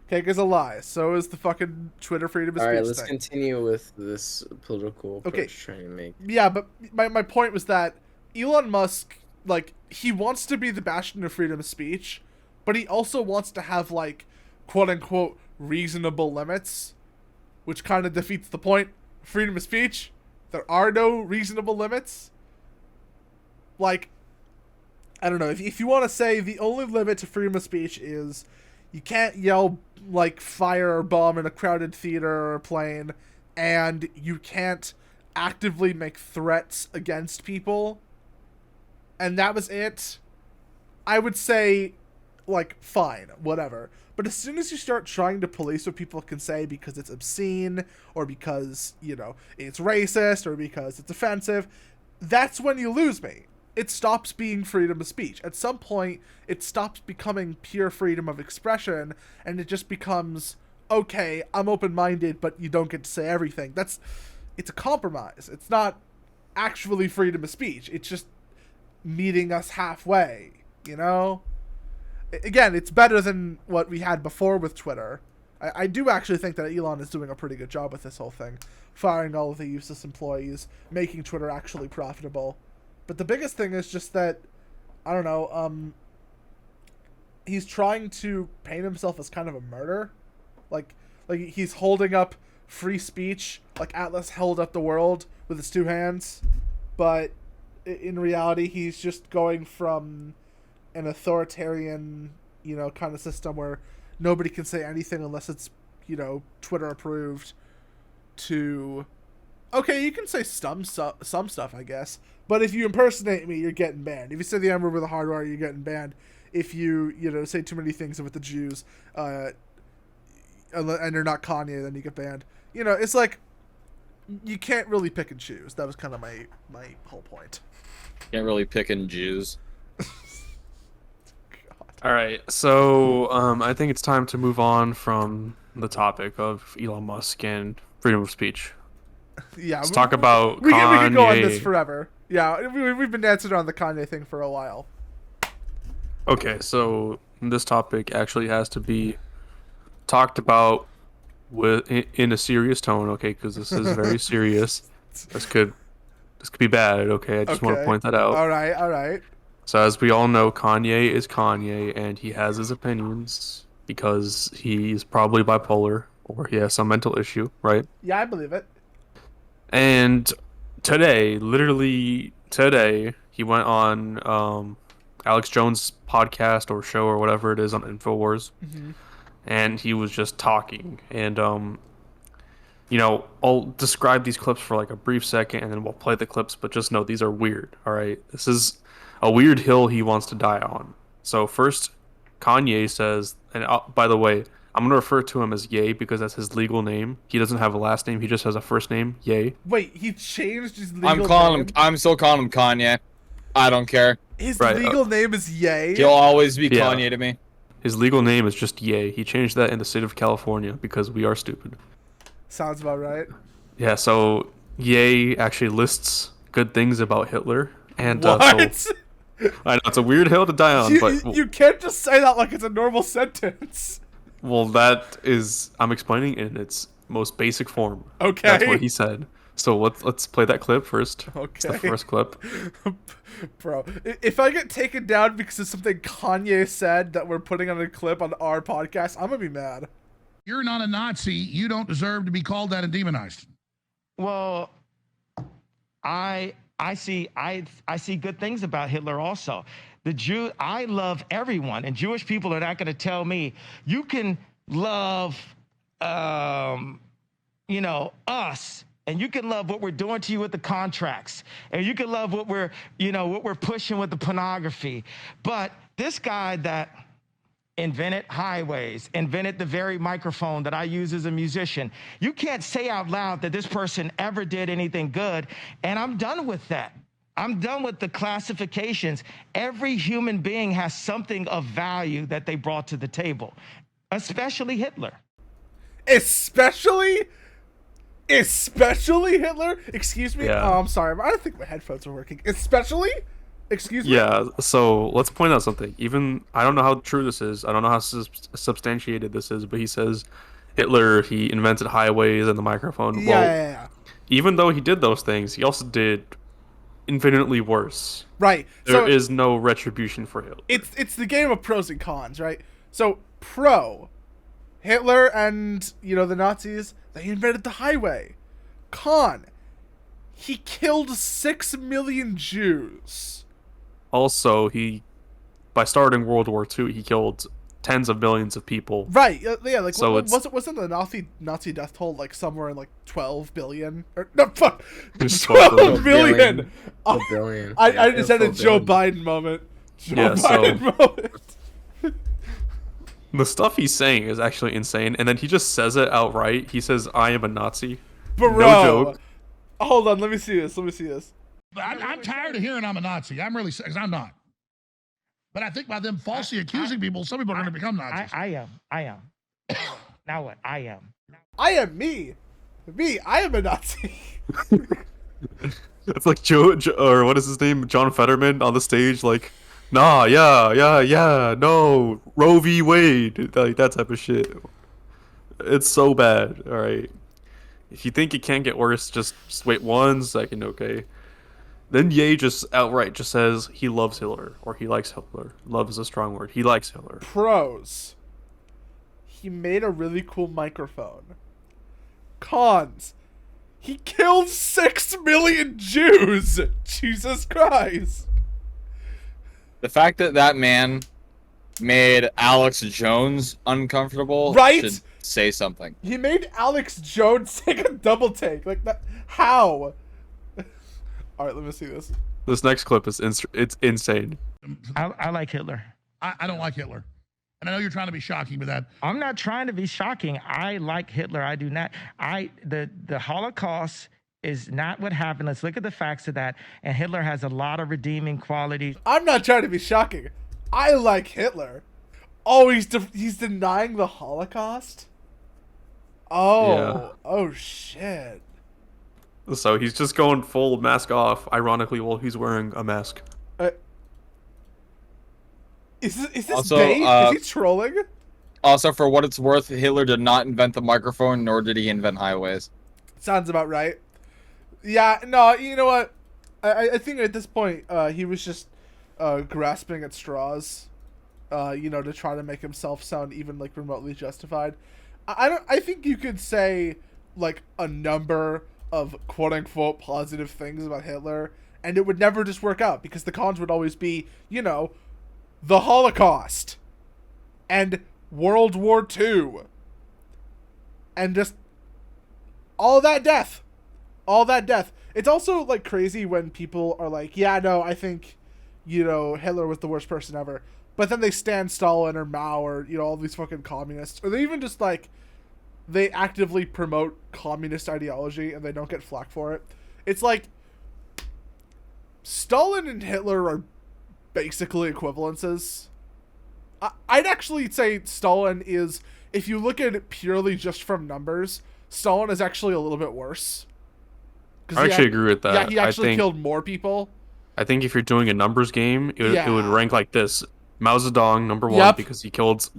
Cake is a lie. So is the fucking Twitter freedom of speech Alright, let's thing. continue with this political approach Okay. trying to make. Yeah, but my point was that Elon Musk, like, he wants to be the bastion of freedom of speech, but he also wants to have, like, quote-unquote reasonable limits, which kind of defeats the point. Freedom of speech, there are no reasonable limits. Like, I don't know, if you want to say the only limit to freedom of speech is you can't yell, like, fire or bomb in a crowded theater or plane, and you can't actively make threats against people, and that was it, I would say, like, fine, whatever. But as soon as you start trying to police what people can say because it's obscene, or because, you know, it's racist, or because it's offensive, that's when you lose me. It stops being freedom of speech. At some point, it stops becoming pure freedom of expression, and it just becomes, okay, I'm open-minded, but you don't get to say everything. It's a compromise. It's not actually freedom of speech. It's just meeting us halfway, you know? Again, it's better than what we had before with Twitter. I do actually think that Elon is doing a pretty good job with this whole thing. Firing all of the useless employees, making Twitter actually profitable. But the biggest thing is just that, I don't know, he's trying to paint himself as kind of a martyr. Like he's holding up free speech, like Atlas held up the world with his two hands. But in reality, he's just going from an authoritarian, you know, kind of system where nobody can say anything unless it's, you know, Twitter approved, to, okay, you can say some stuff, I guess, but if you impersonate me, you're getting banned. If you say the M word with a hard R, you're getting banned. If you know, say too many things with the Jews, and you're not Kanye, then you get banned. You know, it's like, you can't really pick and choose. That was kind of my whole point. Can't really pick and choose. All right, so I think it's time to move on from the topic of Elon Musk and freedom of speech. Yeah, Let's talk about we Kanye. can go on this forever. Yeah, we've been dancing around the Kanye thing for a while. Okay, so this topic actually has to be talked about in a serious tone, okay? Because this is very serious. This could be bad, okay? I just want to point that out. All right. So as we all know, Kanye is Kanye, and he has his opinions because he's probably bipolar or he has some mental issue, right? Yeah, I believe it. And literally today, he went on Alex Jones' podcast or show or whatever it is on InfoWars, and he was just talking. And you know, I'll describe these clips for like a brief second, and then we'll play the clips. But just know these are weird. All right, this is a weird hill he wants to die on. So first, Kanye says, and by the way, I'm going to refer to him as Ye because that's his legal name. He doesn't have a last name. He just has a first name, Ye. Wait, he changed his legal name? I'm still calling him Kanye. I don't care. His legal name is Ye? He'll always be Kanye to me. His legal name is just Ye. He changed that in the state of California because we are stupid. Sounds about right. Yeah, so Ye actually lists good things about Hitler. And What? So, I know, it's a weird hill to die on, but... You can't just say that like it's a normal sentence. Well, that is... I'm explaining in its most basic form. Okay. That's what he said. So let's play that clip first. Okay. It's the first clip. Bro, if I get taken down because of something Kanye said that we're putting on a clip on our podcast, I'm gonna be mad. You're not a Nazi. You don't deserve to be called that and demonized. Well, I see good things about Hitler also. I love everyone, and Jewish people are not going to tell me you can love, us and you can love what we're doing to you with the contracts, and you can love what we're, what we're pushing with the pornography. But this guy that invented highways, invented the very microphone that I use as a musician, you can't say out loud that this person ever did anything good, and I'm done with that. I'm done with the classifications. Every human being has something of value that they brought to the table, especially Hitler. Especially Hitler? Excuse me? Yeah. Oh, I'm sorry. I don't think my headphones are working. Especially? Excuse me? Yeah, so let's point out something. Even, I don't know how true this is. I don't know how substantiated this is, but he says Hitler, he invented highways and the microphone. Yeah, Well, yeah. even though he did those things, he also did infinitely worse. Right. There is no retribution for Hitler. It's the game of pros and cons, right? So, pro, Hitler and, the Nazis, they invented the highway. Con, he killed 6 million Jews. Also, by starting World War II, he killed tens of millions of people. Right. Yeah, like, So wasn't the Nazi death toll, like, somewhere in, like, 12 billion? Or, no, fuck! Just 12 billion! A billion. I just had a 12 Joe billion. Biden moment. Yeah, Biden moment. The stuff he's saying is actually insane, and then he just says it outright. He says, "I am a Nazi." Bro, No joke. Hold on, let me see this. I'm tired of hearing I'm a Nazi. I'm really, because I'm not. But I think by them falsely accusing people, some people are going to become Nazis. I am. Now what? I am. I am me. I am a Nazi. It's like or what is his name? John Fetterman on the stage, like, nah, yeah, no, Roe v. Wade, like that type of shit. It's so bad. All right, if you think it can't get worse, just wait 1 second, okay? Then Ye just outright just says he loves Hitler, or he likes Hitler. Love is a strong word. He likes Hitler. Pros. He made a really cool microphone. Cons. He killed 6 million Jews. Jesus Christ. The fact that that man made Alex Jones uncomfortable Right? should say something. He made Alex Jones take a double take. Like that. How? Alright, let me see this. This next clip is it's insane. I like Hitler. I don't like Hitler. And I know you're trying to be shocking with that. I'm not trying to be shocking. I like Hitler. I do not. The Holocaust is not what happened. Let's look at the facts of that. And Hitler has a lot of redeeming qualities. I'm not trying to be shocking. I like Hitler. Oh, he's denying the Holocaust? Oh. Yeah. Oh, shit. So he's just going full mask off, ironically, while he's wearing a mask. Is this Also, bait? Is he trolling? Also, for what it's worth, Hitler did not invent the microphone, nor did he invent highways. Sounds about right. Yeah, no, you know what? I think at this point, he was just grasping at straws, to try to make himself sound even, like, remotely justified. I think you could say, like, a number of quote-unquote positive things about Hitler, and it would never just work out, because the cons would always be, the Holocaust, and World War II, and just all that death. It's also, like, crazy when people are like, yeah, no, I think, Hitler was the worst person ever, but then they stand Stalin or Mao or, all these fucking communists, or they even just, like, they actively promote communist ideology and they don't get flack for it. It's like Stalin and Hitler are basically equivalences. I'd actually say Stalin is, if you look at it purely just from numbers, Stalin is actually a little bit worse. I actually agree with that. Yeah, he actually I think, killed more people. I think if you're doing a numbers game, it would rank like this. Mao Zedong, number 1, Yep. because he killed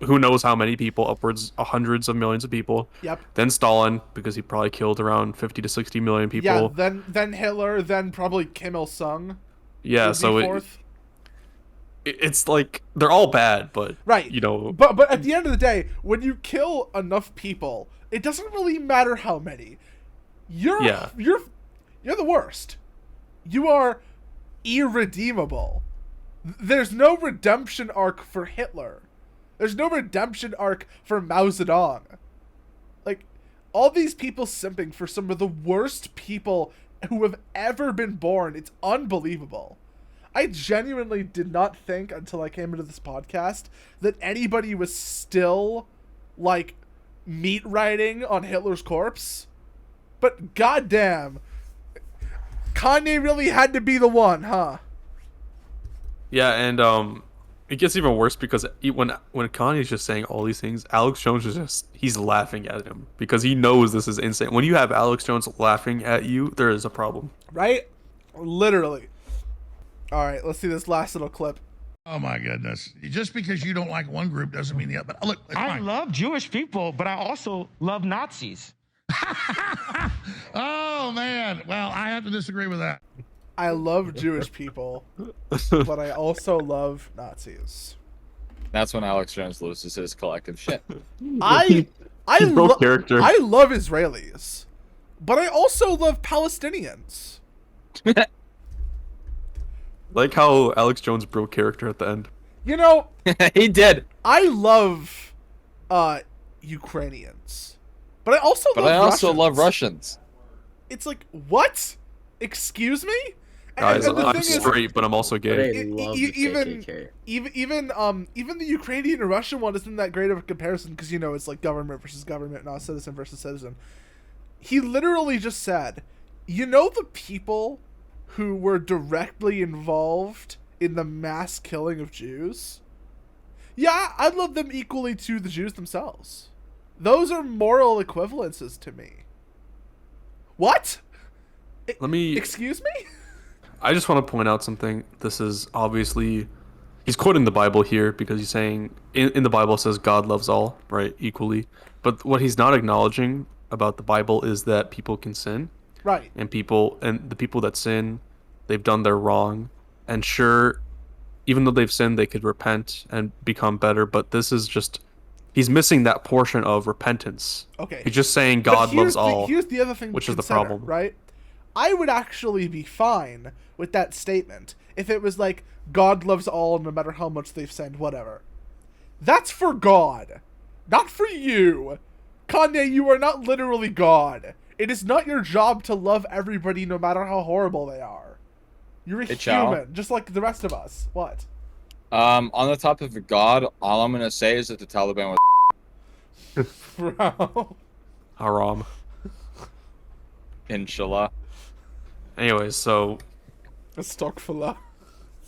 who knows how many people, upwards of hundreds of millions of people. Yep. Then Stalin, because he probably killed around 50 to 60 million people. Yeah, then Hitler, then probably Kim Il-sung. Yeah, so it's like they're all bad, but right. But at the end of the day, when you kill enough people, it doesn't really matter how many. You're the worst. You are irredeemable. There's no redemption arc for Hitler. There's no redemption arc for Mao Zedong. Like, All these people simping for some of the worst people who have ever been born. It's unbelievable. I genuinely did not think until I came into this podcast that anybody was still, like, meat riding on Hitler's corpse. But goddamn, Kanye really had to be the one, huh? Yeah, and it gets even worse because when Kanye's just saying all these things, Alex Jones is just he's laughing at him because he knows this is insane. When you have Alex Jones laughing at you, there is a problem. Right? Literally. All right, let's see this last little clip. Oh my goodness! Just because you don't like one group doesn't mean the other. But look, it's I fine. love Jewish people, but I also love Nazis. Oh man! Well, I have to disagree with that. I love Jewish people, but I also love Nazis. That's when Alex Jones loses his collective shit. I broke character. I love Israelis, but I also love Palestinians. Like how Alex Jones broke character at the end. You know, He did. I love Ukrainians, but I also But love I also Russians. love Russians. It's like, what? Excuse me? Guys, And the I'm thing is, straight, but I'm also But gay. I love e- the even- KKK. even the Ukrainian and Russian one isn't that great of a comparison because, you know, it's like government versus government, not citizen versus citizen. He literally just said, you know, the people who were directly involved in the mass killing of Jews? Yeah, I love them equally to the Jews themselves. Those are moral equivalences to me. What? Let me. Excuse me? I just want to point out something. This is obviously he's quoting the Bible here because he's saying in the Bible it says God loves all, right, equally. But what he's not acknowledging about the Bible is that people can sin, Right. and the people that sin, they've done their wrong, and sure, even though they've sinned, they could repent and become better. But this is just he's missing that portion of repentance. Okay. He's just saying But God here's loves all. Here's the other thing, which to is the consider, problem. right? I would actually be fine with that statement if it was like God loves all, no matter how much they've sinned, whatever. That's for God, not for you, Kanye. You are not literally God. It is not your job to love everybody, no matter how horrible they are. You're a Hey, Chow. human, just like the rest of us. What? On the topic of God, all I'm gonna say is that the Taliban was Bro. Haram. inshallah. Anyways, so Astaghfirullah.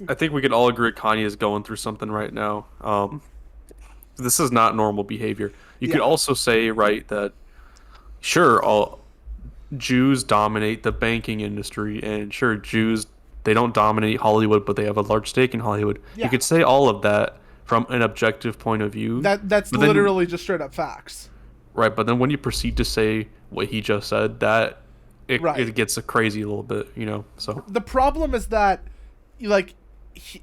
I think we could all agree Kanye is going through something right now. This is not normal behavior. You could Yeah. also say, right, that sure, all Jews dominate the banking industry, and sure, Jews, they don't dominate Hollywood, but they have a large stake in Hollywood. Yeah. You could say all of that from an objective point of view. That's But then- literally just straight up facts. Right, but then when you proceed to say what he just said, Right. it gets crazy a little bit, you know. So The problem is that, like,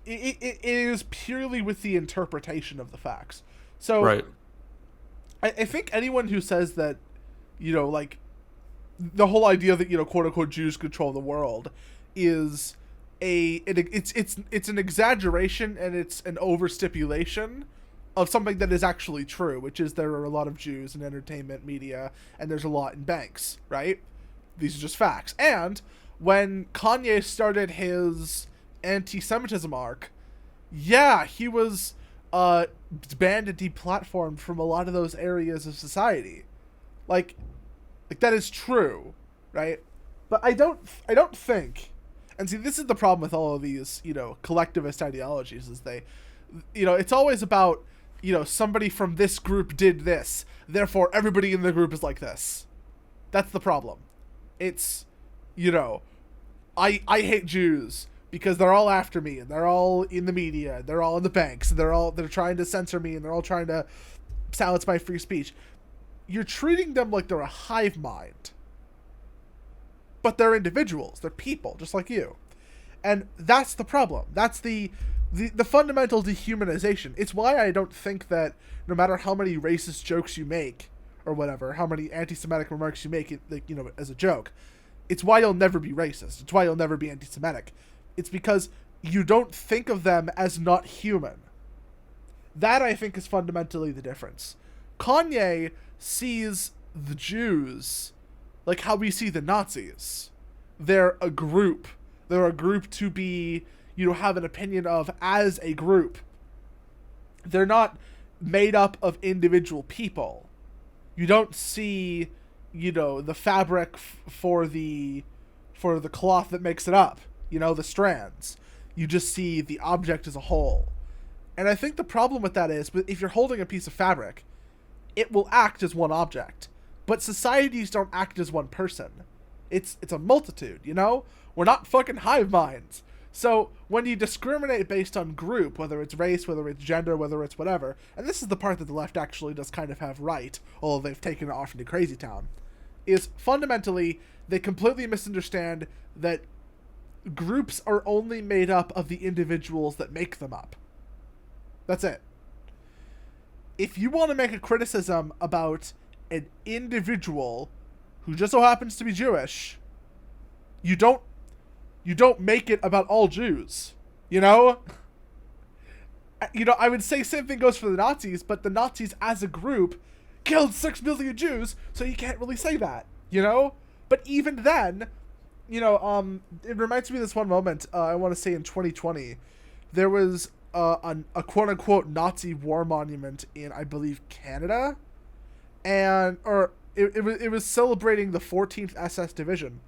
it is purely with the interpretation of the facts. So right, I think anyone who says that, you know, like, the whole idea that, you know, quote unquote Jews control the world is it's an exaggeration, and it's an overstipulation of something that is actually true, which is there are a lot of Jews in entertainment media, and there's a lot in banks, right? These are just facts. And when Kanye started his anti-Semitism arc, yeah, he was banned and deplatformed from a lot of those areas of society. Like that is true, right? But I don't think, and see, this is the problem with all of these, you know, collectivist ideologies, is they, you know, it's always about, you know, somebody from this group did this, therefore everybody in the group is like this. That's the problem. It's, you know, I hate Jews because they're all after me, and they're all in the media, they're all in the banks, and they're trying to censor me, and they're all trying to silence my free speech. You're treating them like they're a hive mind. But they're individuals, they're people, just like you. And that's the problem. That's the fundamental dehumanization. It's why I don't think that no matter how many racist jokes you make, or whatever, how many anti-Semitic remarks you make, like, you know, as a joke, it's why you'll never be racist. It's why you'll never be anti-Semitic. It's because you don't think of them as not human. That, I think, is fundamentally the difference. Kanye sees the Jews, like how we see the Nazis, they're a group. They're a group to be, have an opinion of as a group. They're not made up of individual people. You don't see, the fabric for the cloth that makes it up, the strands. You just see the object as a whole. And I think the problem with that is, if you're holding a piece of fabric, it will act as one object. But societies don't act as one person. It's a multitude, We're not fucking hive minds. So when you discriminate based on group, whether it's race, whether it's gender, whether it's whatever, and this is the part that the left actually does kind of have right, although they've taken it off into crazy town, is fundamentally they completely misunderstand that groups are only made up of the individuals that make them up. That's it. If you want to make a criticism about an individual who just so happens to be Jewish, you don't make it about all Jews, I would say same thing goes for the Nazis, but the Nazis as a group killed 6 million Jews, so you can't really say that, But even then, it reminds me of this one moment, I want to say in 2020, there was a quote-unquote Nazi war monument in, I believe, Canada, and it was celebrating the 14th SS Division,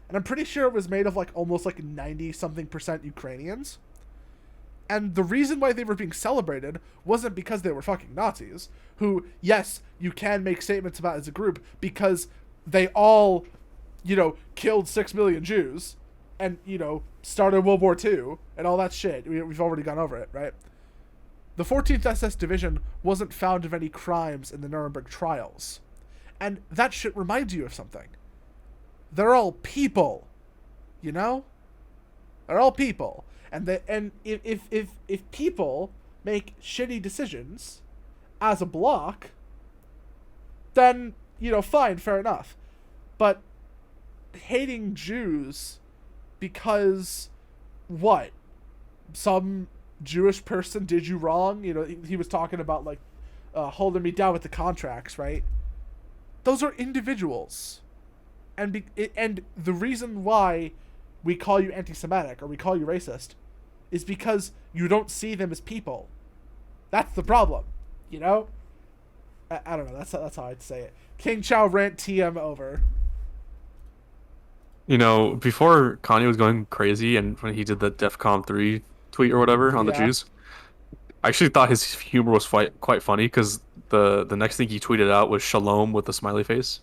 and I'm pretty sure it was made of almost 90-something% Ukrainians, and the reason why they were being celebrated wasn't because they were fucking Nazis, who, yes, you can make statements about as a group, because they all, killed 6 million Jews, and, started World War II, and all that shit. We've already gone over it, right? The 14th SS Division wasn't found of any crimes in the Nuremberg trials. And that shit reminds you of something. They're all people, They're all people. And if people make shitty decisions as a block, then, fine, fair enough. But hating Jews because what? Some Jewish person did you wrong? He was talking about holding me down with the contracts, right? Those are individuals. And the reason why we call you anti-Semitic or we call you racist is because you don't see them as people. That's the problem, I don't know. That's how I'd say it. King Chow rant TM over. Before Kanye was going crazy and when he did the DEFCON 3 tweet or whatever on the Jews, I actually thought his humor was quite funny because the next thing he tweeted out was shalom with a smiley face.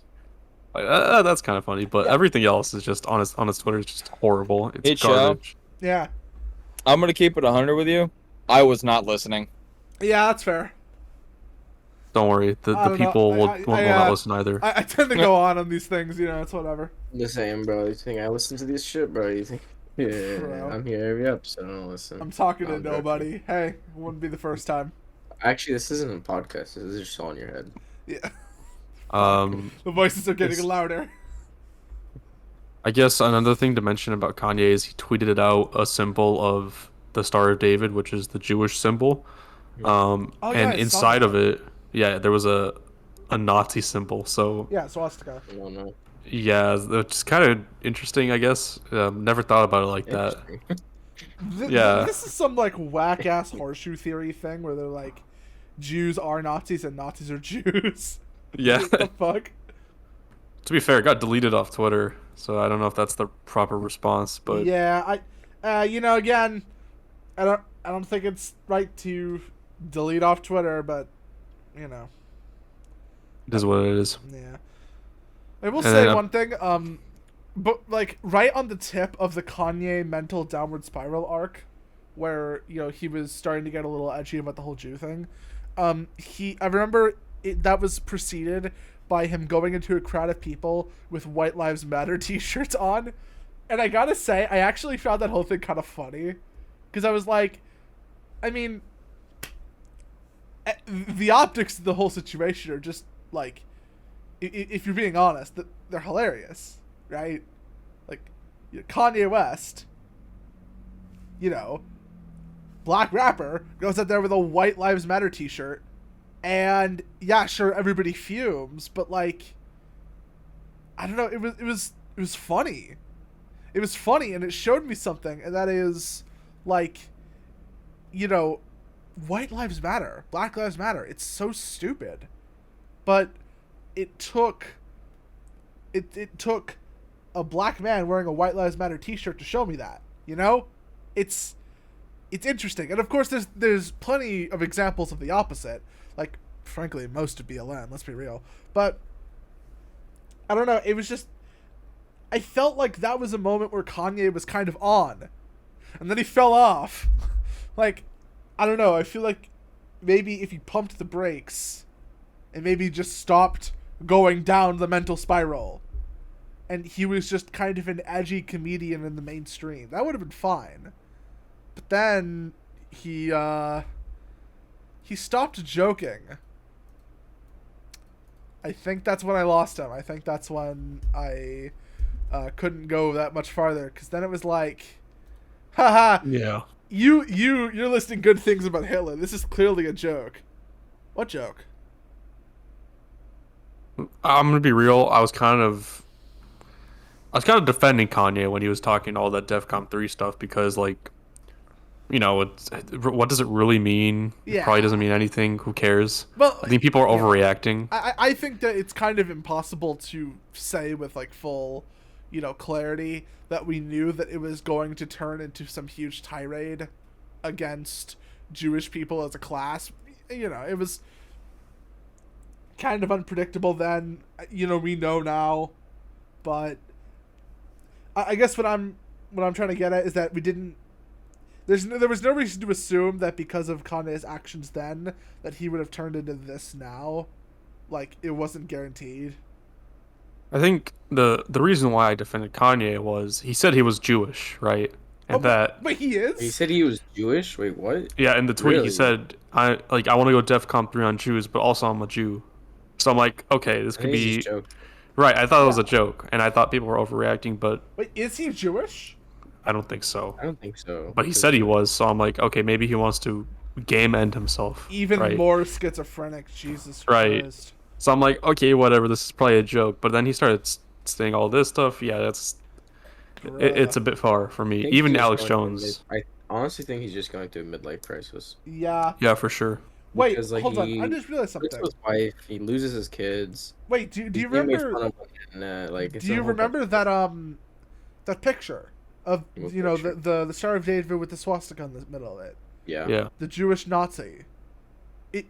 That's kind of funny, but everything else is just on his Twitter is just horrible. It's garbage. Yeah. I'm gonna keep it 100 with you. I was not listening. Yeah, that's fair. Don't worry, the people will not listen either. I tend to go on these things, it's whatever. The same, bro. You think I listen to this shit, bro? You think? Yeah, Bro. I'm here every episode. I don't listen. I'm talking to I'm nobody. joking. Hey, it wouldn't be the first time. Actually, this isn't a podcast. This is just all in your head. Yeah. The voices are getting louder. I guess another thing to mention about Kanye is he tweeted out a symbol of the Star of David, which is the Jewish symbol. And inside of it, there was a Nazi symbol. So yeah, swastika. I don't know. Yeah, it's kind of interesting, I guess. Never thought about it like that. This is some whack ass horseshoe theory thing where they're like, Jews are Nazis and Nazis are Jews. Yeah. What the fuck? To be fair, it got deleted off Twitter, so I don't know if that's the proper response. But yeah, again, I don't think it's right to delete off Twitter, but it is what it is. Yeah. I will say one thing, but right on the tip of the Kanye mental downward spiral arc, where he was starting to get a little edgy about the whole Jew thing, I remember that was preceded by him going into a crowd of people with White Lives Matter t-shirts on, and I gotta say, I actually found that whole thing kind of funny, because I was like, I mean, the optics of the whole situation are just if you're being honest, they're hilarious, right? Kanye West, black rapper, goes out there with a White Lives Matter t-shirt And yeah, sure, everybody fumes, but like, I don't know, it was funny. It was funny, and it showed me something, and that is, like, you know, white lives matter, black lives matter. It's so stupid, but it took a black man wearing a white lives matter T-shirt to show me that. You know, it's interesting, and of course there's plenty of examples of the opposite. Like, frankly, most of BLM. Let's be real, but I don't know. It was just, I felt like that was a moment where Kanye was kind of on, and then he fell off. Like, I don't know. I feel like maybe if he pumped the brakes and maybe just stopped going down the mental spiral and he was just kind of an edgy comedian in the mainstream, that would have been fine. But then he stopped joking. I think that's when I lost him. I think that's when I couldn't go that much farther, because then it was like, haha, Yeah. you're listing good things about Hitler. This is clearly a joke. What joke? I'm gonna be real. I was kind of defending Kanye when he was talking all that DEFCON 3 stuff, because, like, you know, what does it really mean? It Yeah. probably doesn't mean anything. Who cares? Well, I think people are overreacting. I think that it's kind of impossible to say with, like, full, clarity that we knew that it was going to turn into some huge tirade against Jewish people as a class. It was kind of unpredictable then. We know now, but I guess what I'm trying to get at is that we didn't. There was no reason to assume that because of Kanye's actions then that he would have turned into this now. Like, it wasn't guaranteed. I think the reason why I defended Kanye was he said he was Jewish, right? And Wait, he is? He said he was Jewish? Wait, what? yeah, in the tweet Really? he said I want to go DEFCON 3 on Jews, but also I'm a Jew. So I'm like, okay, this I could think he's be just joking. right. I thought it was a joke, and I thought people were overreacting, but Wait, is he Jewish? I don't think so. I don't think so. But he said he was, so I'm like, okay, maybe he wants to game end himself. Even right? more schizophrenic, Jesus Right. Christ. So I'm like, okay, whatever. This is probably a joke. But then he started saying all this stuff. Yeah, it's a bit far for I me. think Even he's Alex going through Jones. I honestly think he's just going through a midlife crisis. Yeah. Yeah, for sure. Wait, Because, like, hold on. he I just realized loses something. his wife, he loses his kids. Wait, do you He's being made remember? fun of on the internet, like, it's Do a you whole remember that picture of What the picture? the Star of David with the swastika in the middle of it, Yeah. Yeah. the Jewish Nazi? It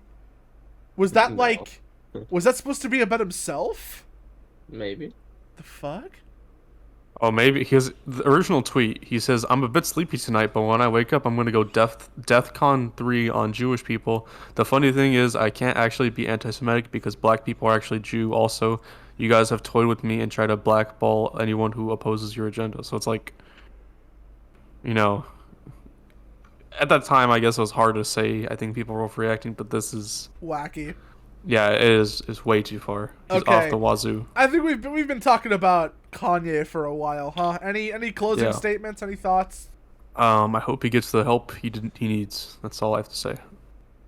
was that No. like, was that supposed to be about himself? Maybe. The fuck? Oh, maybe because the original tweet he says, "I'm a bit sleepy tonight, but when I wake up, I'm gonna go DEFCON 3 on Jewish people." The funny thing is, I can't actually be anti-Semitic because black people are actually Jew. Also, you guys have toyed with me and tried to blackball anyone who opposes your agenda. So it's like, at that time, I guess it was hard to say. I think people were overreacting, but this is, Wacky. yeah, it is way too far. He's off Okay. the wazoo. I think we've been talking about Kanye for a while, huh? Any closing Yeah. statements? Any thoughts? I hope he gets the help he needs. That's all I have to say.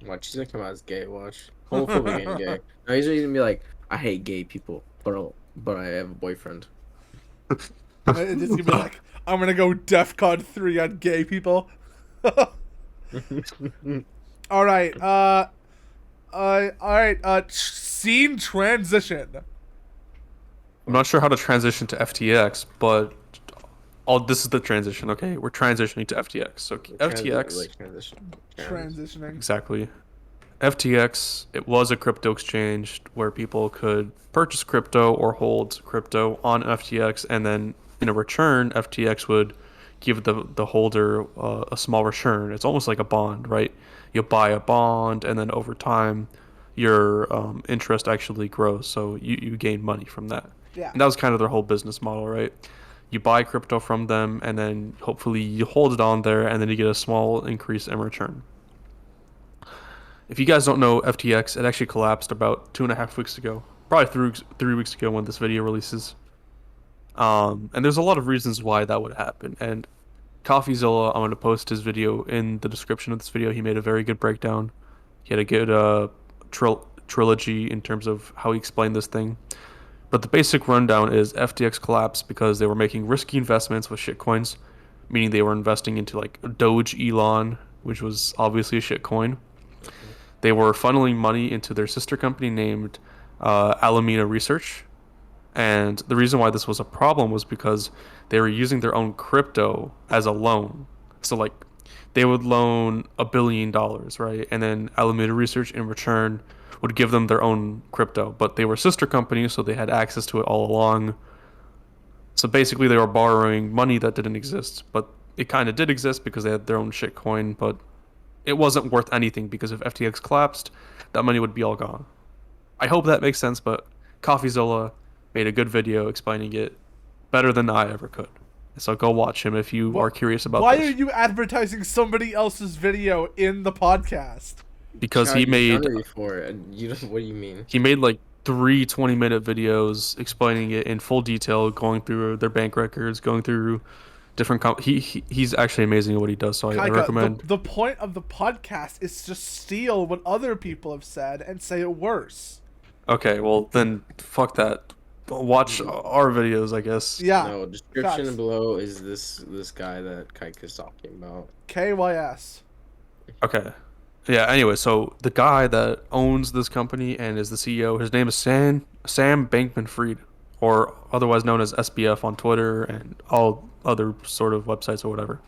Watch, he's gonna come out as gay, watch. Homophobic and gay. No, he's gonna be like, I hate gay people, but I have a boyfriend. It's just gonna be like, I'm gonna go DEFCON 3 on gay people. All right. All right. Scene transition. I'm not sure how to transition to FTX, but this is the transition. Okay, we're transitioning to FTX. So FTX, Like, transition. Transitioning. exactly. FTX, it was a crypto exchange where people could purchase crypto or hold crypto on FTX, and then in a return, FTX would give the holder a small return. It's almost like a bond, right? You buy a bond, and then over time, your interest actually grows, so you gain money from that. Yeah. And that was kind of their whole business model, right? You buy crypto from them, and then hopefully you hold it on there, and then you get a small increase in return. If you guys don't know FTX, it actually collapsed about 2.5 weeks ago. Probably 3 weeks ago when this video releases. And there's a lot of reasons why that would happen. And CoffeeZilla, I'm going to post his video in the description of this video. He made a very good breakdown. He had a good trilogy in terms of how he explained this thing. But the basic rundown is FTX collapsed because they were making risky investments with shitcoins, meaning they were investing into like Doge Elon, which was obviously a shitcoin. They were funneling money into their sister company named Alameda Research. And the reason why this was a problem was because they were using their own crypto as a loan. So like they would loan $1 billion, right? And then Alameda Research in return would give them their own crypto. But they were sister companies, so they had access to it all along. So basically they were borrowing money that didn't exist, but it kind of did exist because they had their own shitcoin, but it wasn't worth anything because if FTX collapsed, that money would be all gone. I hope that makes sense, but CoffeeZilla made a good video explaining it better than I ever could. So go watch him if you are curious about Why this. are you advertising somebody else's video in the podcast? Because Chad, he you've made done it before, and you don't. What do you mean? he made like 3 20-minute videos explaining it in full detail, going through their bank records, going through different he's actually amazing at what he does, so I Kaika, recommend. the point of the podcast is to steal what other people have said and say it worse. Okay, well then fuck that. Watch our videos, I guess. Yeah. No, description facts. below is this guy that Kaika's talking about. KYS. Okay. Yeah, anyway, so the guy that owns this company and is the CEO, his name is Sam Bankman-Fried, or otherwise known as SBF on Twitter and all other sort of websites or whatever.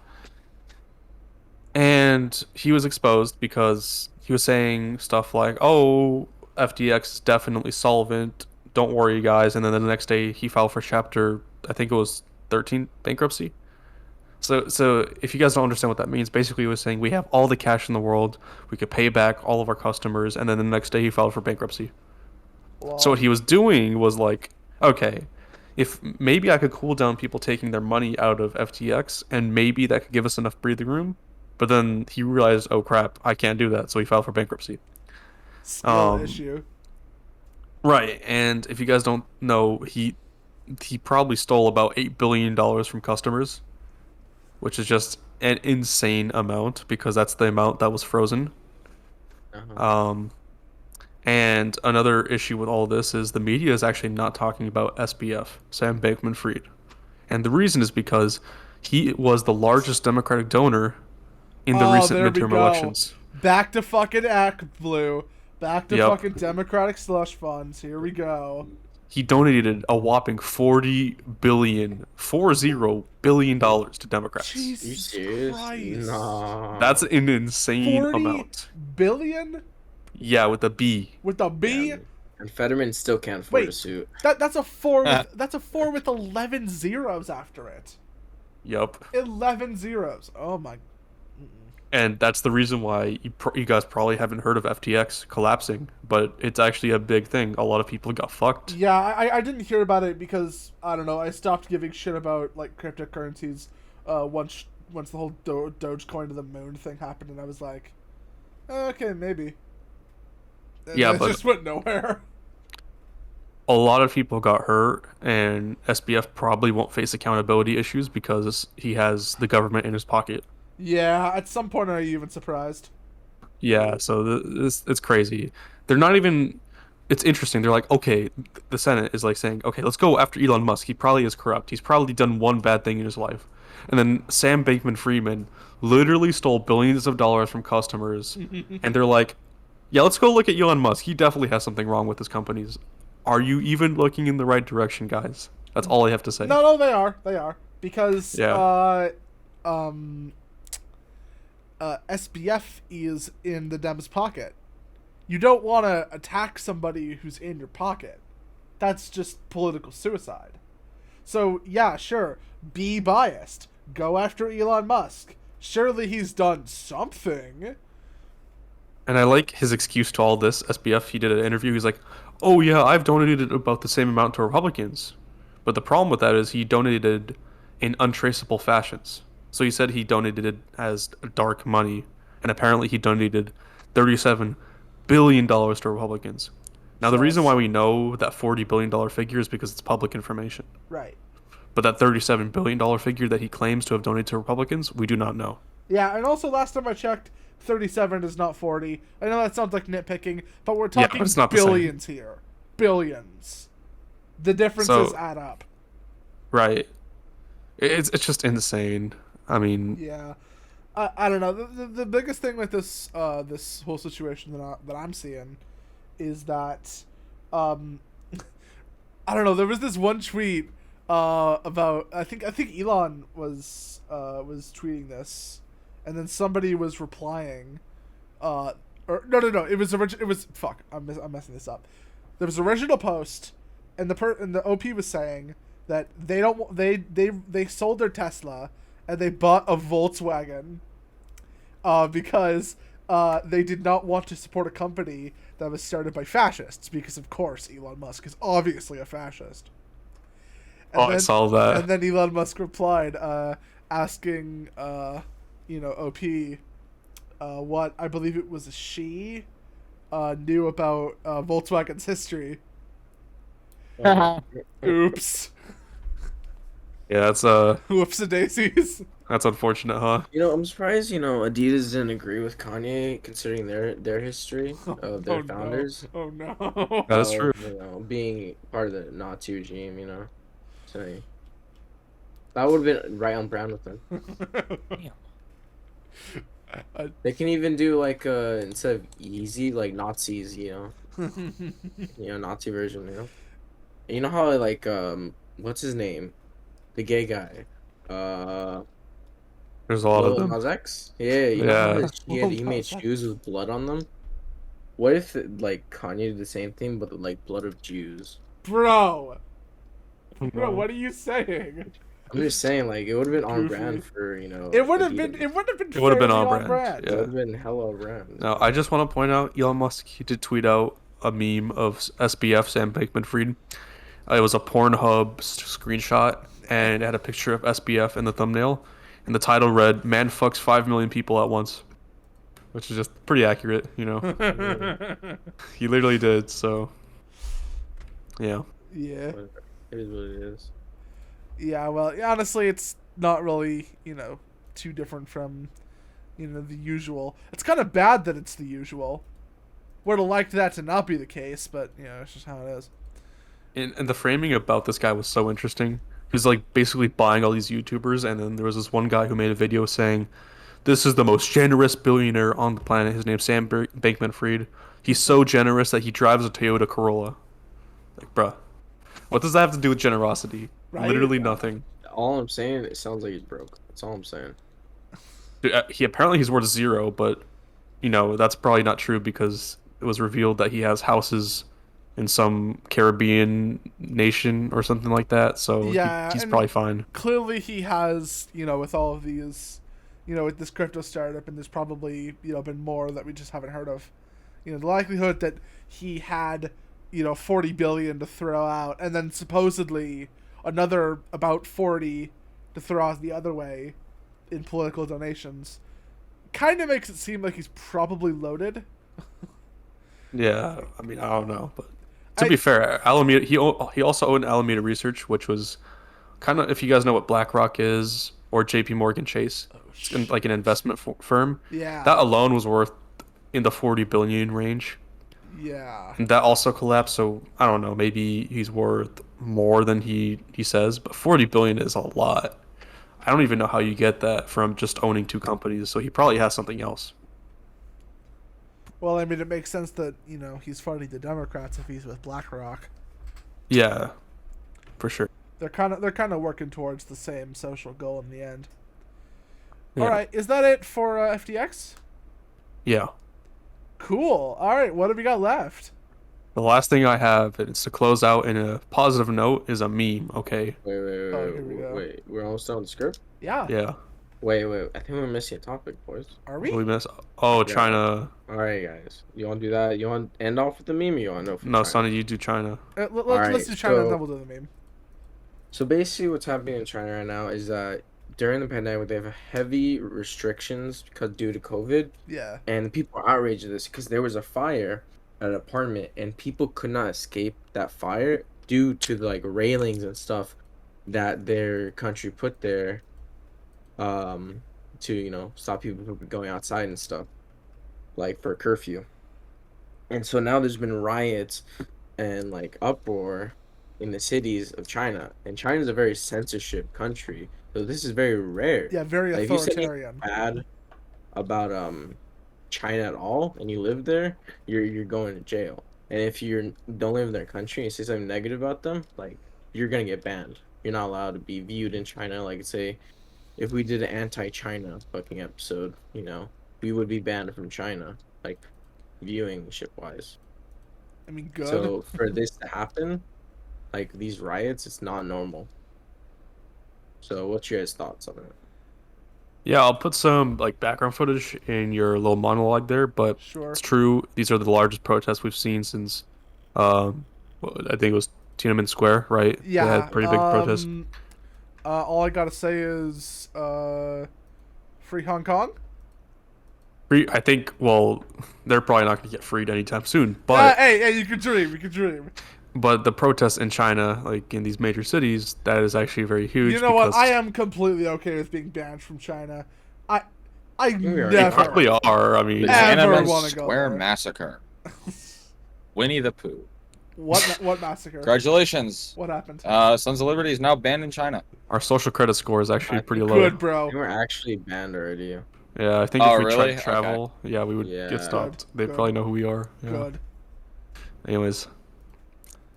And he was exposed because he was saying stuff like, "Oh, FTX is definitely solvent. Don't worry, guys." And then the next day he filed for chapter, I think it was 13 bankruptcy. So if you guys don't understand what that means, basically he was saying we have all the cash in the world, we could pay back all of our customers, and then the next day he filed for bankruptcy. Well, So what he was doing was like, okay, if maybe I could cool down people taking their money out of FTX, and maybe that could give us enough breathing room. But then he realized, oh crap, I can't do that, so he filed for bankruptcy. skill issue. Right, and if you guys don't know, he probably stole about $8 billion from customers, which is just an insane amount because that's the amount that was frozen. Uh-huh. And another issue with all this is the media is actually not talking about SBF, Sam Bankman-Fried. And the reason is because he was the largest Democratic donor in the recent there we midterm go. elections. Back to fucking Act Blue. Back to Yep. fucking Democratic slush funds. Here we go. He donated a whopping $40 billion to Democrats. You Jesus serious? Christ. Nah. That's an insane 40 amount. billion Yeah, with a B. with a B? Yeah, and Fetterman still can't afford Wait. a suit. That's a 4 with, that's a 4 with 11 zeros after it. Yup. 11 zeros. Oh my. And that's the reason why you guys probably haven't heard of FTX collapsing, but it's actually a big thing. A lot of people got fucked. Yeah, I didn't hear about it because I don't know. I stopped giving shit about like cryptocurrencies once the whole Dogecoin to the moon thing happened, and I was like, okay, maybe. And Yeah, it but just went nowhere. a lot of people got hurt, and SBF probably won't face accountability issues because he has the government in his pocket. Yeah, at some point, are you even surprised? Yeah, so it's crazy. They're not even. It's interesting. They're like, okay, the Senate is like saying, okay, let's go after Elon Musk. He probably is corrupt. He's probably done one bad thing in his life. And then Sam Bankman-Fried literally stole billions of dollars from customers, and they're like, yeah, let's go look at Elon Musk. He definitely has something wrong with his companies. Are you even looking in the right direction, guys? That's all I have to say. No, they are because Yeah. SBF is in the Dems' pocket. You don't want to attack somebody who's in your pocket. That's just political suicide. So, yeah, sure, be biased. Go after Elon Musk. Surely he's done something. And I like his excuse to all this. SBF, he did an interview. He's like, oh, yeah, I've donated about the same amount to Republicans. But the problem with that is he donated in untraceable fashions. So he said he donated it as dark money, and apparently he donated $37 billion to Republicans. Now, the reason why we know that $40 billion figure is because it's public information. Right. But that $37 billion figure that he claims to have donated to Republicans, we do not know. Yeah, and also last time I checked, 37 is not 40. I know that sounds like nitpicking, but we're Yeah, talking but it's not the same. billions here. Billions. The differences So- add up. Right. It's just insane. I mean, Yeah. I don't know. The biggest thing with this this whole situation that I'm seeing is that I don't know. There was this one tweet about I think Elon was tweeting this, and then somebody was replying, or no. It was fuck. I'm messing this up. There was an original post, and the OP was saying that they sold their Tesla and they bought a Volkswagen, because they did not want to support a company that was started by fascists, because of course Elon Musk is obviously a fascist. And I saw that. And then Elon Musk replied, asking, OP, what I believe it was she knew about Volkswagen's history. Oops. Yeah, that's Whoops-a-daisies. that's unfortunate, huh? I'm surprised, Adidas didn't agree with Kanye considering their history of their founders. Oh no. That is true. Being part of the Nazi regime, So that would have been right on brand with them. They can even do like instead of easy, like Nazis, Nazi version, You know how like what's his name? The gay guy. There's a lot of Lil them. Nas X? Yeah, you know how he made shoes with blood on them? What if like Kanye did the same thing but like blood of Jews? Bro, what are you saying? I'm just saying, like, it would have been on brand for, It would have been. Adidas. It would have been. It would have been fairly on brand. It Yeah. would have been hella brand. Now, I just want to point out, Elon Musk, he did tweet out a meme of SBF, Sam Bankman-Fried. It was a Pornhub screenshot, and it had a picture of SBF in the thumbnail, and the title read, "Man fucks 5 million people at once," which is just pretty accurate, He literally did, so, yeah. Yeah. It is what it is. Yeah. Well, honestly, it's not really too different from the usual. It's kind of bad that it's the usual. Would have liked that to not be the case, but it's just how it is. And the framing about this guy was so interesting. He was like basically buying all these YouTubers, and then there was this one guy who made a video saying, "This is the most generous billionaire on the planet. His name's Sam Bankman-Fried. He's so generous that he drives a Toyota Corolla." Like, bruh, what does that have to do with generosity? Right? Literally nothing. All I'm saying, it sounds like he's broke. That's all I'm saying. Dude, he's worth 0, but that's probably not true because it was revealed that he has houses in some Caribbean nation or something like that. So Yeah, he's and probably fine. Clearly, he has with all of these, with this crypto startup, and there's probably been more that we just haven't heard of. The likelihood that he had 40 billion to throw out, and then supposedly another about 40 to throw out the other way in political donations, kind of makes it seem like he's probably loaded. Yeah, I mean, I don't know, but to be fair, Alameda, he also owned Alameda Research, which was kind of, if you guys know what BlackRock is, or JP Morgan Chase, it's like an investment firm. Yeah. That alone was worth in the 40 billion range. Yeah. And that also collapsed, so I don't know, maybe he's worth more than he says, but 40 billion is a lot. I don't even know how you get that from just owning 2 companies, so he probably has something else. Well, I mean, it makes sense that he's fighting the Democrats if he's with BlackRock. Yeah, for sure. They're kind of working towards the same social goal in the end. Yeah. All right, is that it for FTX? Yeah. Cool. All right, what have we got left? The last thing I have, and it's to close out in a positive note, is a meme, okay? Wait, here we go. wait. We're almost done with the script? Yeah. Yeah. Wait. I think we're missing a topic, boys. Are we? We missed. Oh, China. Alright, guys. You want to do that? You want to end off with the meme or you want to know from No, China? Sonny, you do China. Let's do China and then we'll do the meme. So basically what's happening in China right now is that during the pandemic, they have heavy restrictions because due to COVID. Yeah. And people are outraged at this because there was a fire at an apartment and people could not escape that fire due to the like railings and stuff that their country put there to stop people from going outside and stuff, like for curfew. And so now there's been riots and like uproar in the cities of China, and China's a very censorship country, so this is very rare. Yeah, very Like, if you say anything authoritarian. bad about China at all, and you live there, you're going to jail. And if you don't live in their country and say something negative about them, like, you're gonna get banned. You're not allowed to be viewed in China. Like, say, if we did an anti-China fucking episode, we would be banned from China, like, viewing ship wise. I mean, good. So for this to happen, like these riots, it's not normal. So what's your guys' thoughts on it? Yeah, I'll put some like background footage in your little monologue there, but Sure. it's true. These are the largest protests we've seen since, I think it was Tiananmen Square, right? Yeah. They had pretty big protests. All I gotta say is, free Hong Kong. I think, well, they're probably not going to get freed anytime soon. But Hey, you can dream. You can dream. but the protests in China, like in these major cities, that is actually very huge. You know what? because I am completely okay with being banned from China. I are. They never. probably are. I mean, Yeah. Ever Tiananmen wanna go Square there. massacre. Winnie the Pooh. What massacre? Congratulations. What happened? Sons of Liberty is now banned in China. our social credit score is actually I pretty think low. Good, bro. They were actually banned already. Yeah, I think Oh, if we really? tried to Okay. travel, yeah, we would Yeah. get stopped. Good, They good. probably know who we are. Yeah. Good. Anyways,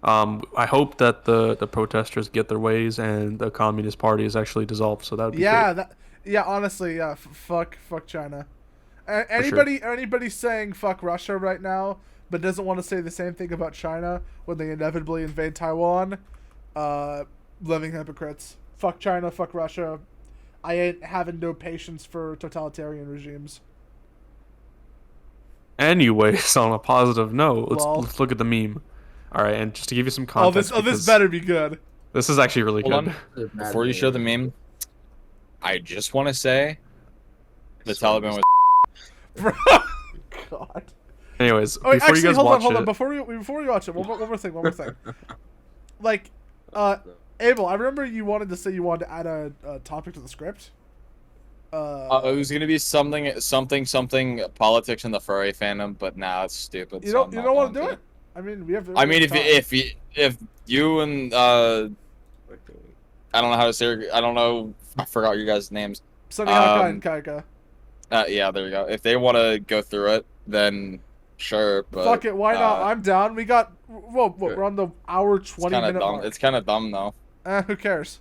I hope that the protesters get their ways and the Communist Party is actually dissolved. So that would be Yeah, great. honestly, yeah. Fuck China. sure. Anybody saying fuck Russia right now, but doesn't want to say the same thing about China when they inevitably invade Taiwan, living hypocrites. Fuck China, fuck Russia. I ain't having no patience for totalitarian regimes. Anyways, on a positive note, Lol. let's look at the meme. All right, and just to give you some context, This because better be good. this is actually really Hold good. on. Before you show the meme, I just want to say the Taliban was. Bro, God. Anyways, Oh, wait, before you actually, guys hold watch on. it, Before we watch it, one more thing. Like, Abel, I remember you wanted to say you wanted to add a topic to the script. It was gonna be something politics in the furry fandom, but nah, it's stupid. You so don't I'm not want to going do it? I mean, we have. I mean, time. if you and I don't know how to say. I don't know. I forgot your guys' names. Sunny Haka um, and Kaika. Yeah, there you go. If they want to go through it, then sure. But Fuck it, why not? I'm down. We got we're on the hour 20-minute dumb. mark. It's kind of dumb though. Who cares?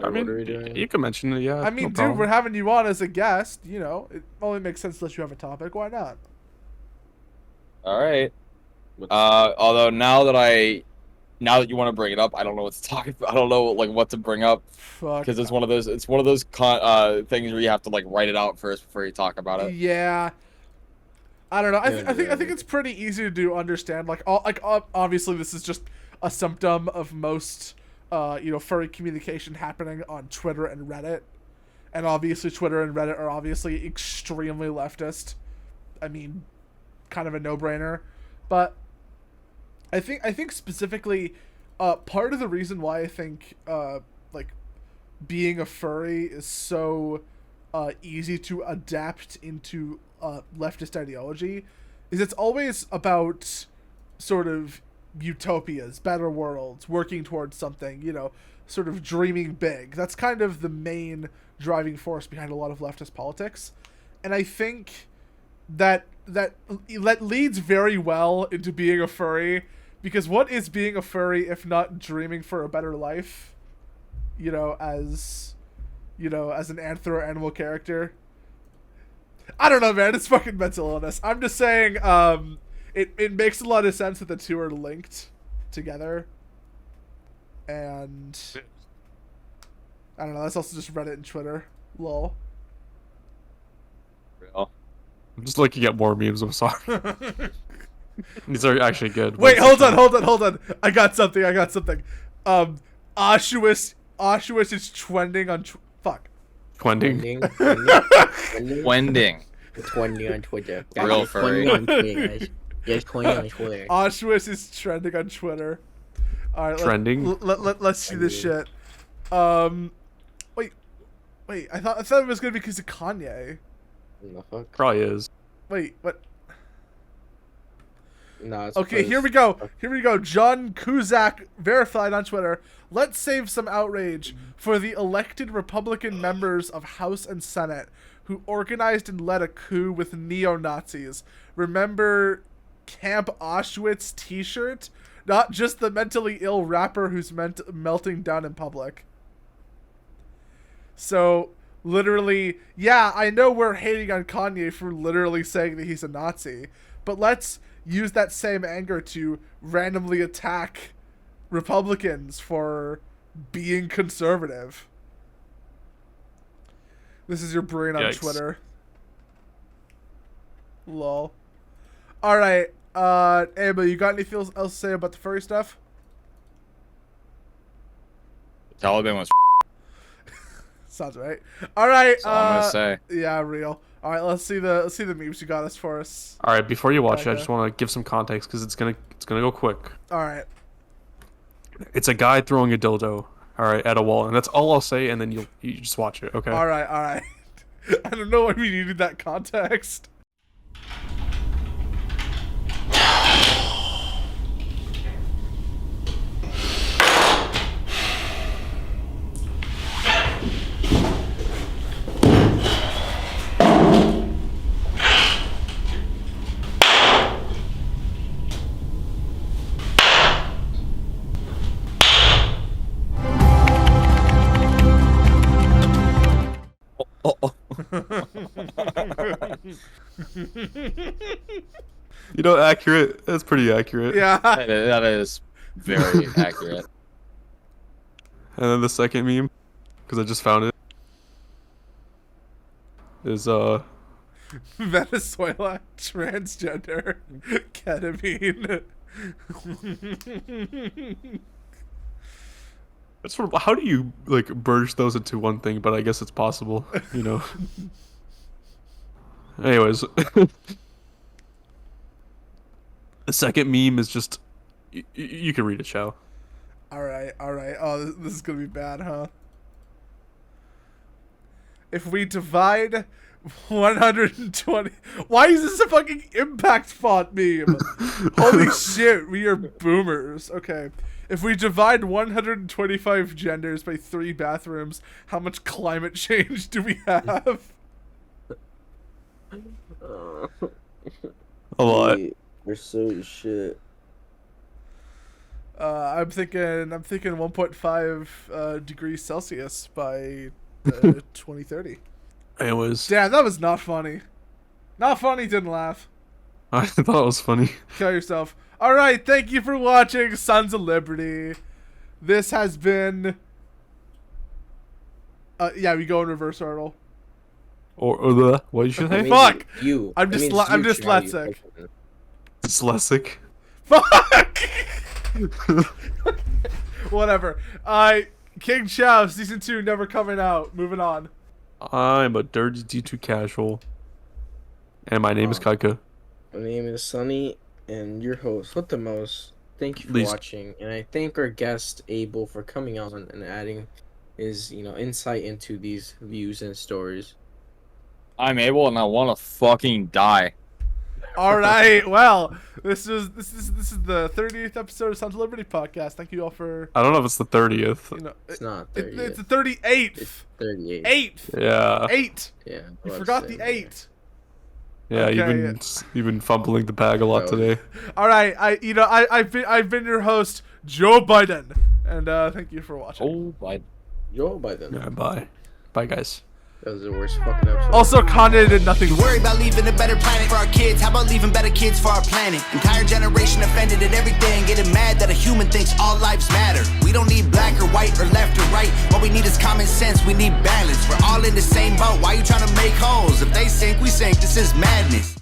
I mean, what are we doing? you can mention it. Yeah. I mean, no dude, problem. we're having you on as a guest. You know, it only makes sense unless you have a topic. Why not? All right. Although now that you want to bring it up, I don't know what to talk about. I don't know like what to bring up Fuck. because it's one of those things where you have to like write it out first before you talk about it. Yeah. I don't know. I Yeah, think it's pretty easy to understand. Obviously this is just a symptom of most furry communication happening on Twitter and Reddit. And obviously Twitter and Reddit are obviously extremely leftist. I mean, kind of a no-brainer. But I think specifically part of the reason why I think being a furry is so easy to adapt into leftist ideology is it's always about sort of utopias, better worlds, working towards something, sort of dreaming big. That's kind of the main driving force behind a lot of leftist politics. And I think that leads very well into being a furry, because what is being a furry if not dreaming for a better life? As an anthro animal character. I don't know, man. It's fucking mental illness. I'm just saying, it makes a lot of sense that the two are linked together. And I don't know. That's also just Reddit and Twitter. Lol. Real. I'm just looking at more memes. I'm sorry. These are actually good. Wait, hold on. I got something. Oshuis is trending on. Fuck. Twending. Wending. Trending on Twitter. Real furry. On Twitter, guys. Yes, trending on Twitter. Oshuis is trending on Twitter. All right. Trending? Let's see this shit. Wait. Wait, I thought it was gonna be because of Kanye. What the fuck? Probably is. Wait, what? No, it's Okay, here we go. Here we go. John Kuzak verified on Twitter. Let's save some outrage for the elected Republican members of House and Senate who organized and led a coup with neo-Nazis. Remember Camp Auschwitz t-shirt? Not just the mentally ill rapper who's melting down in public. So, literally, yeah, I know we're hating on Kanye for literally saying that he's a Nazi, but let's use that same anger to randomly attack Republicans for being conservative. This is your brain on Yikes. Twitter. Lol. Alright, Abel, you got anything else to say about the furry stuff? Taliban was. Sounds right. Alright, That's all I'm gonna say. yeah, real. Alright, let's see the memes you got us for us. All right, before you watch it, I Okay. just want to give some context because it's gonna go quick. Alright. It's a guy throwing a dildo, all right, at a wall, and that's all I'll say. And then you just watch it, okay? Alright. I don't know why we needed that context. You know, accurate. That's pretty accurate. Yeah. That is very accurate. And then the second meme, because I just found it, is Venezuela transgender ketamine. That's sort of, how do you like merge those into one thing? But I guess it's possible, you know. Anyways, the second meme is just you can read it, Chow. Alright. Oh, this is gonna be bad, huh? If we divide 120... Why is this a fucking impact font meme? Holy shit, we are boomers. Okay. If we divide 125 genders by 3 bathrooms, how much climate change do we have? A lot. You're so shit. I'm thinking 1.5 degrees Celsius by 2030. Anyways, Damn, that was not funny. Not funny, didn't laugh. I thought it was funny. Kill yourself. Alright, thank you for watching Sons of Liberty. This has been... yeah, we go in reverse order. Or the what did you That say? means Fuck! You. I'm That just means I'm you, Chow, you dyslexic. fucking- Dyslexic. Fuck! Whatever. King Chow, Season 2, never coming out. Moving on. I'm a dirty D2 casual, and my name is Kaika. My name is Sunny, and your host, What the Most. Thank you for Please. watching, and I thank our guest Abel for coming on and adding his, insight into these views and stories. I'm able, and I want to fucking die. All right. Well, this is the 30th episode of Sons of Liberty podcast. Thank you all for I don't know if it's the 30th. It's not it's 30th. the 38th. It's 38. 8th. Yeah. 8. Yeah. You what forgot I'm the saying. 8. Yeah, Okay. you've been fumbling the bag a lot That was- today. All right. I've been your host, Joe Biden, and thank you for watching. Oh, my. Joe Biden. Yeah, bye. Bye, guys. That was the worst fucking episode. Also, Kanye did nothing. Worry about leaving a better planet for our kids. How about leaving better kids for our planet? Entire generation offended at everything, getting mad that a human thinks all lives matter. We don't need black or white or left or right. What we need is common sense. We need balance. We're all in the same boat. Why you trying to make holes? If they sink, we sink. This is madness.